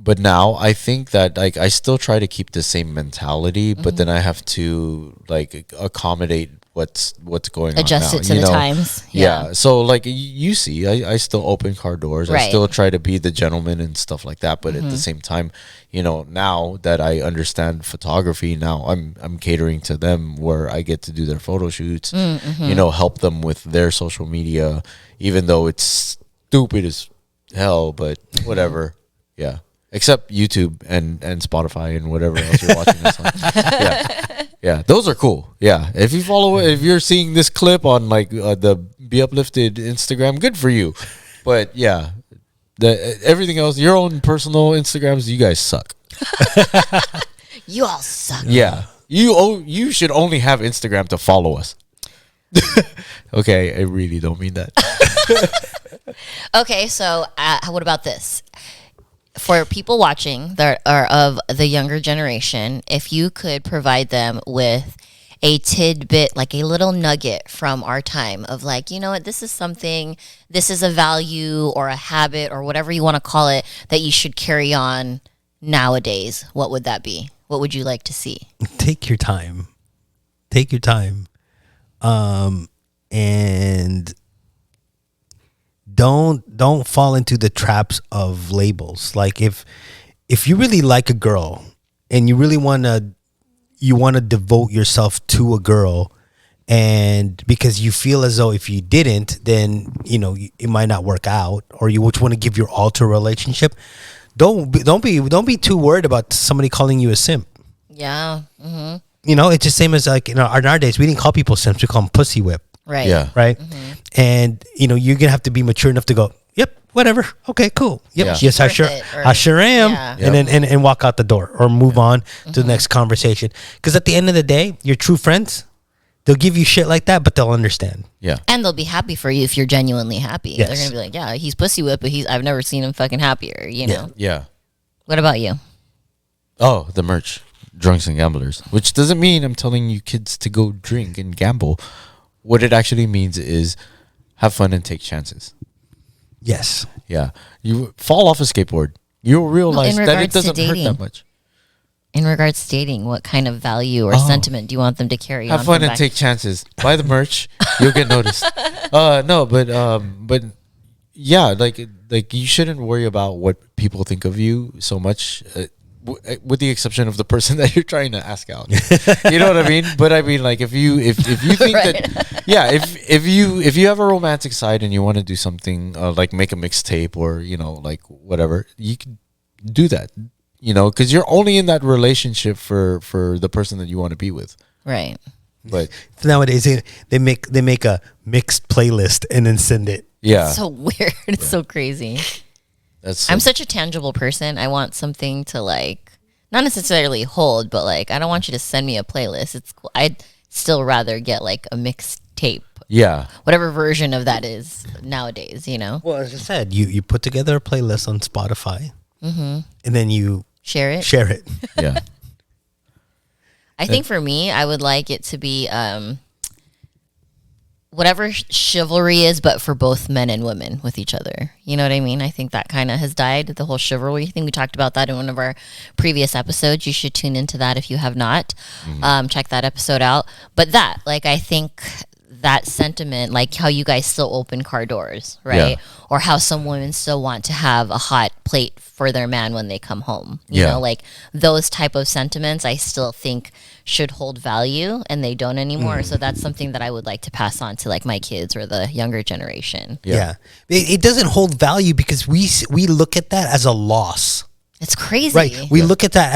But now I think that like I still try to keep the same mentality, but then I have to like accommodate what's going adjust on it now, to you the know? times. Yeah. So like you see, I still open car doors. I Right. still try to be the gentleman and stuff like that. But at the same time, now that I understand photography, now I'm catering to them where I get to do their photo shoots. Help them with their social media, even though it's stupid as hell. But whatever. Yeah. Except YouTube and Spotify and whatever else you're watching this on. Yeah. Yeah, those are cool. Yeah, if you're seeing this clip on like the Buplifted Instagram, good for you. But yeah, everything else, your own personal Instagrams, you guys suck. You all suck. Yeah, you should only have Instagram to follow us. Okay, I really don't mean that. Okay, so what about this? For people watching that are of the younger generation, if you could provide them with a tidbit, like a little nugget from our time of like, you know what, this is something, this is a value or a habit or whatever you want to call it that you should carry on nowadays, what would that be? What would you like to see? Take your time. Take your time. And don't fall into the traps of labels. Like if you really like a girl and you really want to devote yourself to a girl, and because you feel as though if you didn't, then it might not work out, or you just want to give your all to a relationship, don't be too worried about somebody calling you a simp. Yeah. Mm-hmm. It's the same as like in our days, we didn't call people simps, we call them pussy whip. Right. Yeah. Right. And you're gonna have to be mature enough to go, yep, whatever, okay, cool, yep, Yeah. yes, Worth it, or- I sure am. Yeah. And then and walk out the door or move on to the next conversation, because at the end of the day, your true friends, they'll give you shit like that, but they'll understand. Yeah. And they'll be happy for you if you're genuinely happy. Yes. They're gonna be like, yeah, he's pussy whip, but I've never seen him fucking happier. Know. Yeah. What about you? Oh, the merch, Drunks and Gamblers, which doesn't mean I'm telling you kids to go drink and gamble. What it actually means is have fun and take chances. Yes. Yeah. You fall off a skateboard, you'll realize in that it regards to doesn't hurt dating. that much. In regards to dating, what kind of value or sentiment do you want them to carry on? Have fun from and back- take chances. Buy the merch, you'll get noticed. No, but yeah, like you shouldn't worry about what people think of you so much. With the exception of the person that you're trying to ask out, you know what I mean. But I mean, like if you think Right. that, yeah, if you have a romantic side and you want to do something like make a mixtape or like whatever, you can do that. Because you're only in that relationship for the person that you want to be with. Right. But Nowadays they make a mixed playlist and then send it. yeah, It's so weird. It's so crazy. that's I'm such a tangible person. I want something to like, not necessarily hold, but like, I don't want you to send me a playlist. It's cool. I'd still rather get like a mixed tape, yeah. whatever version of that is nowadays, Well, as I said, you put together a playlist on Spotify, and then you Share it. share it. Yeah. I think for me, I would like it to be whatever chivalry is, but for both men and women with each other. You know what I mean? I think that kind of has died, the whole chivalry thing. We talked about that in one of our previous episodes. You should tune into that if you have not. Check that episode out. But I think that sentiment, like how you guys still open car doors, right? Yeah. Or how some women still want to have a hot plate for their man when they come home. You Yeah. know, like those type of sentiments I still think should hold value, and they don't anymore. So that's something that I would like to pass on to like my kids or the younger generation. Yeah, it doesn't hold value because we look at that as a loss. It's crazy. Right. We look at that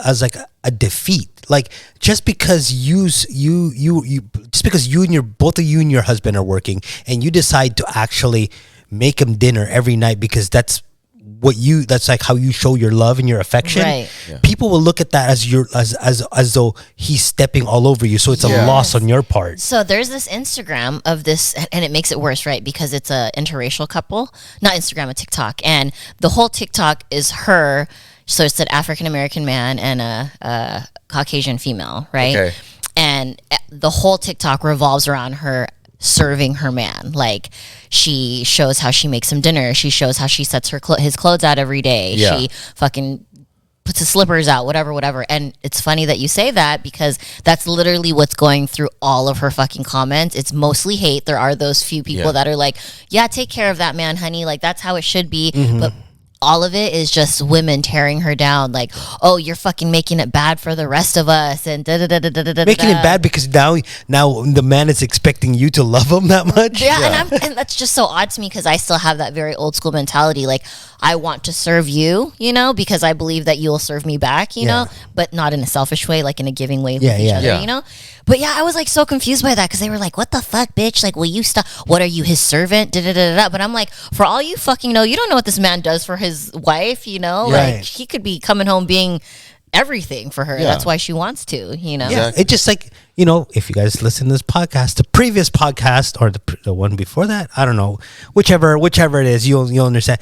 as like a defeat. Like just because you just because both of you and your husband are working and you decide to actually make him dinner every night because that's that's like how you show your love and your affection. Right. Yeah. People will look at that as though he's stepping all over you. So it's a loss on your part. So there's this Instagram of this, and it makes it worse, right? Because it's a interracial couple, not Instagram, a TikTok, and the whole TikTok is her. So it's an African American man and a Caucasian female, right? Okay. And the whole TikTok revolves around her serving her man. Like, she shows how she makes him dinner. She shows how she sets his clothes out every day. Yeah. She fucking puts his slippers out, whatever. And it's funny that you say that, because that's literally what's going through all of her fucking comments. It's mostly hate. There are those few people that are like, yeah, take care of that man, honey. Like, that's how it should be. But all of it is just women tearing her down, like, oh, you're fucking making it bad for the rest of us, and Making it bad because now the man is expecting you to love him that much. Yeah. And that's just so odd to me, because I still have that very old school mentality. Like, I want to serve you, because I believe that you'll serve me back, know, but not in a selfish way, like in a giving way with each other, you know? But yeah, I was like so confused by that, because they were like, what the fuck, bitch? Like, will you stop? What are you, his servant? But I'm like, for all you fucking know, you don't know what this man does for his wife, Like, he could be coming home being everything for her. That's why she wants to, Yeah, Exactly. it's just like, if you guys listen to this podcast, the previous podcast or the one before that, I don't know, whichever it is, you'll understand.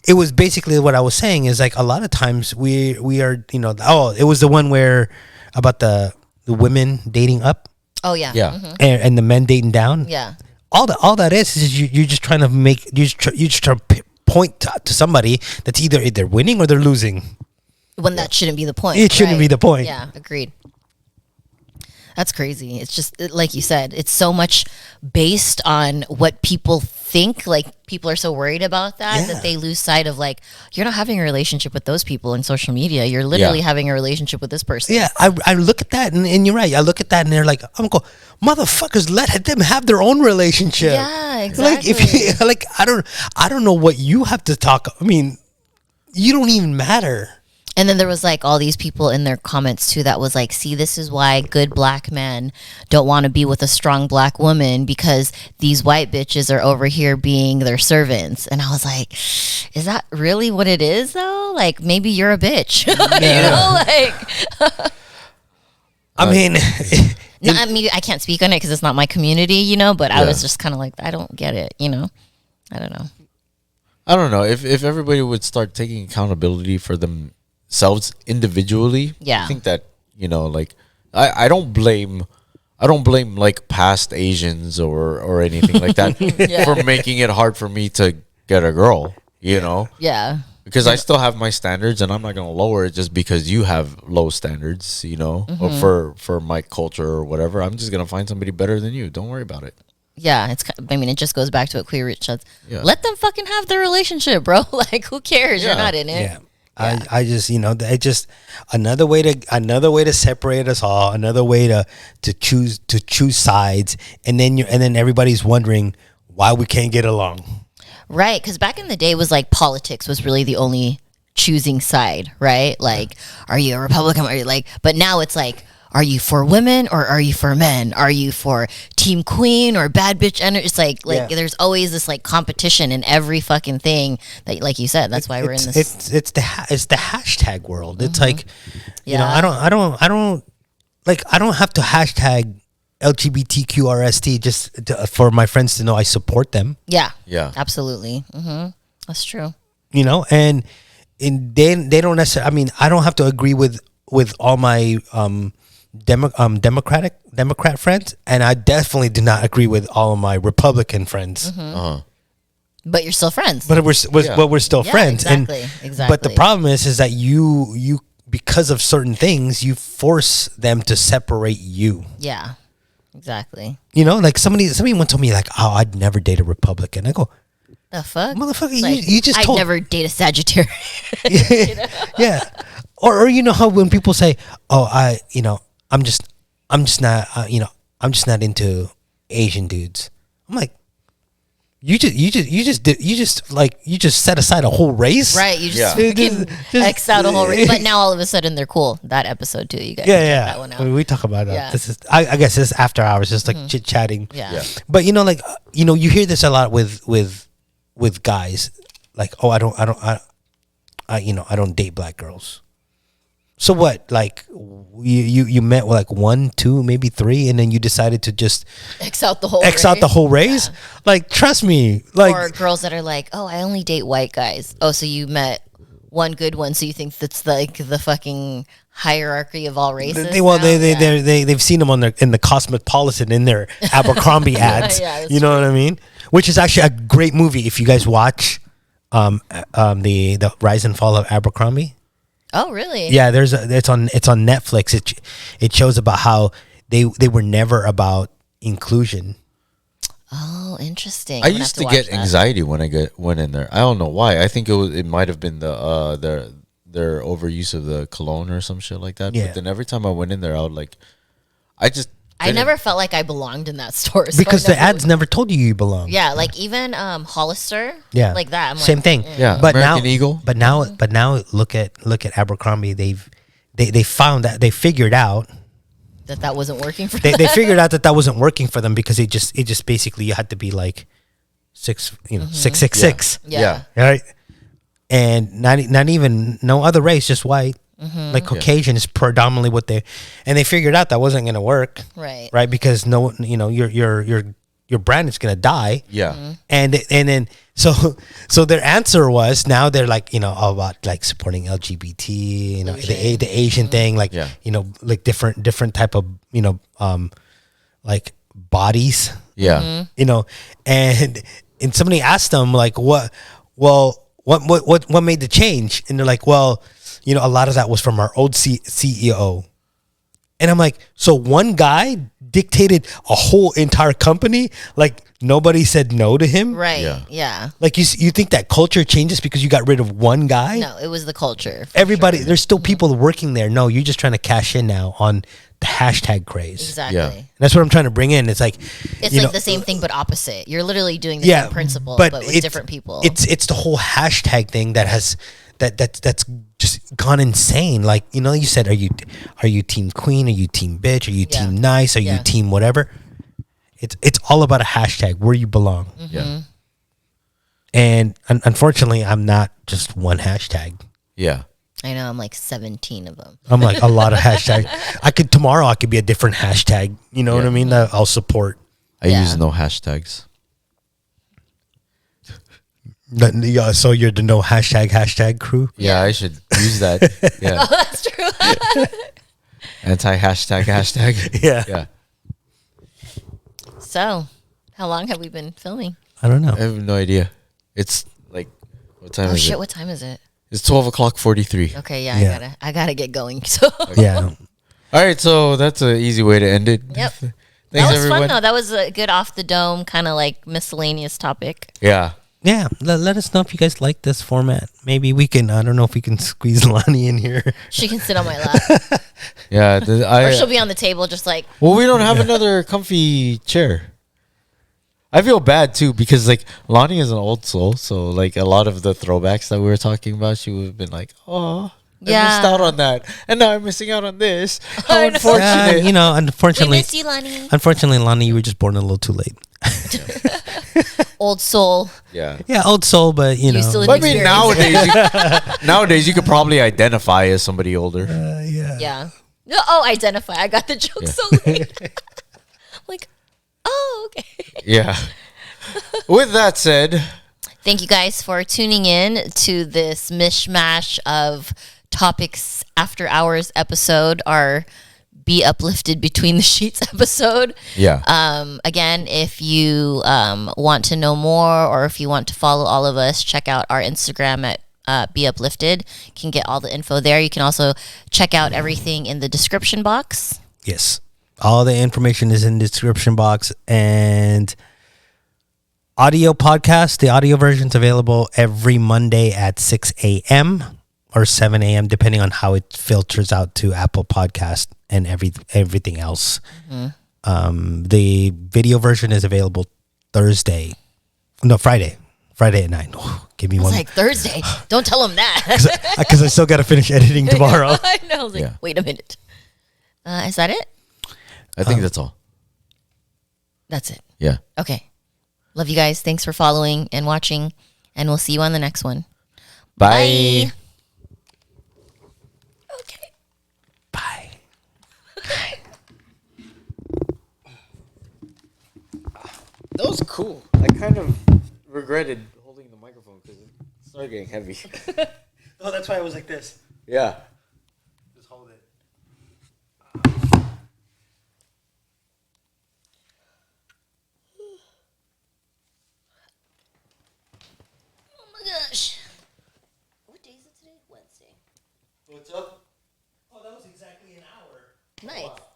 It was basically what I was saying is like a lot of times we are, it was the one where about the women dating up. Oh yeah. Yeah. And the men dating down. Yeah. All that is you're just trying to make you just try to point to somebody that's either they're winning or they're losing. When that shouldn't be the point. It shouldn't be the point. Yeah, agreed. That's crazy. It's just like you said, it's so much based on what people think. Like, people are so worried about that they lose sight of, like, you're not having a relationship with those people in social media. You're literally having a relationship with this person. Yeah, I look at that and you're right. I look at that and they're like, I'm going, motherfuckers, let them have their own relationship. Yeah, exactly. Like, if you, like, I don't know what you have to talk. I mean, you don't even matter. And then there was like all these people in their comments too that was like, see, this is why good black men don't want to be with a strong black woman, because these white bitches are over here being their servants. And I was like, is that really what it is though? Like, maybe you're a bitch. I mean, no, I mean, I can't speak on it because it's not my community, but I was just kind of like, I don't get it, I don't know. I don't know if everybody would start taking accountability for themselves individually. Yeah. I think that like I don't blame like past Asians or anything like that for making it hard for me to get a girl. Yeah. Because I still have my standards, and I'm not gonna lower it just because you have low standards. Or for my culture or whatever. I'm just gonna find somebody better than you. Don't worry about it. Yeah, it just goes back to what Queer Rich says. Yeah. Let them fucking have their relationship, bro. Like, who cares? You're not in it. Yeah. I just it just another way to separate us all, another way to choose sides, and then everybody's wondering why we can't get along. Right, because back in the day, it was like politics was really the only choosing side, right? Like, are you a Republican? Are you but now it's like, are you for women or are you for men? Are you for Team Queen or bad bitch energy? It's like there's always this like competition in every fucking thing that, like you said, that's why we're in this. It's the hashtag world. It's like, I don't have to hashtag LGBTQRST just for my friends to know I support them. Yeah, absolutely. That's true. And they don't necessarily. I mean, I don't have to agree with all my Democrat friends, and I definitely do not agree with all of my Republican friends. But you're still friends. But we're still friends. Exactly. But the problem is that you because of certain things you force them to separate you. Yeah. Exactly. Like somebody once told me like, oh, I'd never date a Republican. I go, the fuck, motherfucker, like, you just I'd told. never date a Sagittarius. Yeah. Or how when people say, oh, I'm just not I'm just not into Asian dudes. I'm like, you just set aside a whole race, right? You just fucking X out a whole race, but now all of a sudden they're cool. That episode too, you guys. Yeah. That one out. We talk about that. Yeah. This is I guess this is after hours, just like chit chatting. Yeah. But you hear this a lot with guys, like, oh, I I don't date black girls. So what? Like you met with like 1, 2, maybe 3, and then you decided to just X out the whole race. Like, trust me, like, or girls that are like, oh, I only date white guys. Oh, so you met one good one, so you think that's like the fucking hierarchy of all races? They've seen them in the Cosmopolitan in their Abercrombie ads. You know what I mean? Which is actually a great movie if you guys watch the Rise and Fall of Abercrombie. Oh, really? Yeah, it's on Netflix. It shows about how they were never about inclusion. Oh, interesting. I used to get anxiety when I went in there. I don't know why. I think it might have been their overuse of the cologne or some shit like that. Yeah. But then every time I went in there, I would like, I never felt like I belonged in that store. So because the ads never told you belong. Yeah, like even Hollister. Yeah, like that. I'm same like, thing. Yeah, but American now, Eagle. But now look at Abercrombie. They found that they figured out that wasn't working for them. They figured out that wasn't working for them because it just basically you had to be like 6'6". Yeah. Right. And not even no other race, just white. Like Caucasian is predominantly what they figured out that wasn't going to work. Right. Because your brand is going to die. Yeah. And then so their answer was now they're like, all about like supporting LGBT, the Asian thing, like, like different type of, like bodies. Yeah. And somebody asked them like, what made the change? And they're like, well, a lot of that was from our old CEO. And I'm like, so one guy dictated a whole entire company? Like nobody said no to him? Right. Yeah. Like you think that culture changes because you got rid of one guy? No, it was the culture. Everybody, there's still people working there. No, you're just trying to cash in now on the hashtag craze. Exactly. Yeah. And that's what I'm trying to bring in. It's like like the same thing but opposite. You're literally doing the same principle but with different people. It's the whole hashtag thing that has that's just gone insane. Like, you said, are you team queen? Are you team bitch? Are you team nice? Are you team whatever? It's all about a hashtag where you belong. Yeah. And unfortunately, I'm not just one hashtag. Yeah. I know, I'm like 17 of them. I'm like a lot of hashtags. Tomorrow I could be a different hashtag. You know what I mean? That I'll support. I use no hashtags. So you're the no hashtag crew? Yeah, I should use that. Yeah. Oh, that's true. Anti-hashtag. Yeah. So, how long have we been filming? I don't know. I have no idea. Like, what time is it? What time is it? It's 12:43. Okay, yeah. I gotta get going. So Yeah. All right, so that's an easy way to end it. Yep. Thanks, that was everyone. fun though. That was a good off the dome kind of like miscellaneous topic. Yeah. Yeah, let us know if you guys like this format. Maybe we can, I don't know if we can squeeze Lonnie in here. She can sit on my lap. Yeah. Or she'll be on the table just like. Well, we don't have another comfy chair. I feel bad too because like Lonnie is an old soul, so like a lot of the throwbacks that we were talking about, she would have been like, "Oh, I missed out on that, and now I'm missing out on this. How unfortunate!" Unfortunately, I miss you, Lonnie. Unfortunately, Lonnie, you were just born a little too late. Old soul. Yeah. Yeah, old soul, but Still But I mean, nowadays you could probably identify as somebody older. Yeah. No, identify. I got the joke so late. Like, oh, okay. Yeah. With that said, thank you guys for tuning in to this mishmash of topics after hours episode, our Be Uplifted Between the Sheets episode. Yeah. Again, if you want to know more or if you want to follow all of us, check out our Instagram at Be Uplifted. You can get all the info there. You can also check out everything in the description box. Yes. All the information is in the description box. And audio podcast, the audio version's available every Monday at 6 a.m. or 7 a.m., depending on how it filters out to Apple Podcast and everything else. Mm-hmm. The video version is available Friday at 9. Oh, give me one. It's like Thursday. Don't tell them that. Because I still got to finish editing tomorrow. I know. I was like, wait a minute. Is that it? I think that's all. That's it. Yeah. Okay. Love you guys. Thanks for following and watching. And we'll see you on the next one. Bye. Bye. cool. I kind of regretted holding the microphone because it started getting heavy. Oh, that's why it was like this. Yeah. Just hold it. Oh my gosh. What day is it today? Wednesday. What's up? Oh, that was exactly an hour. Nice. Wow.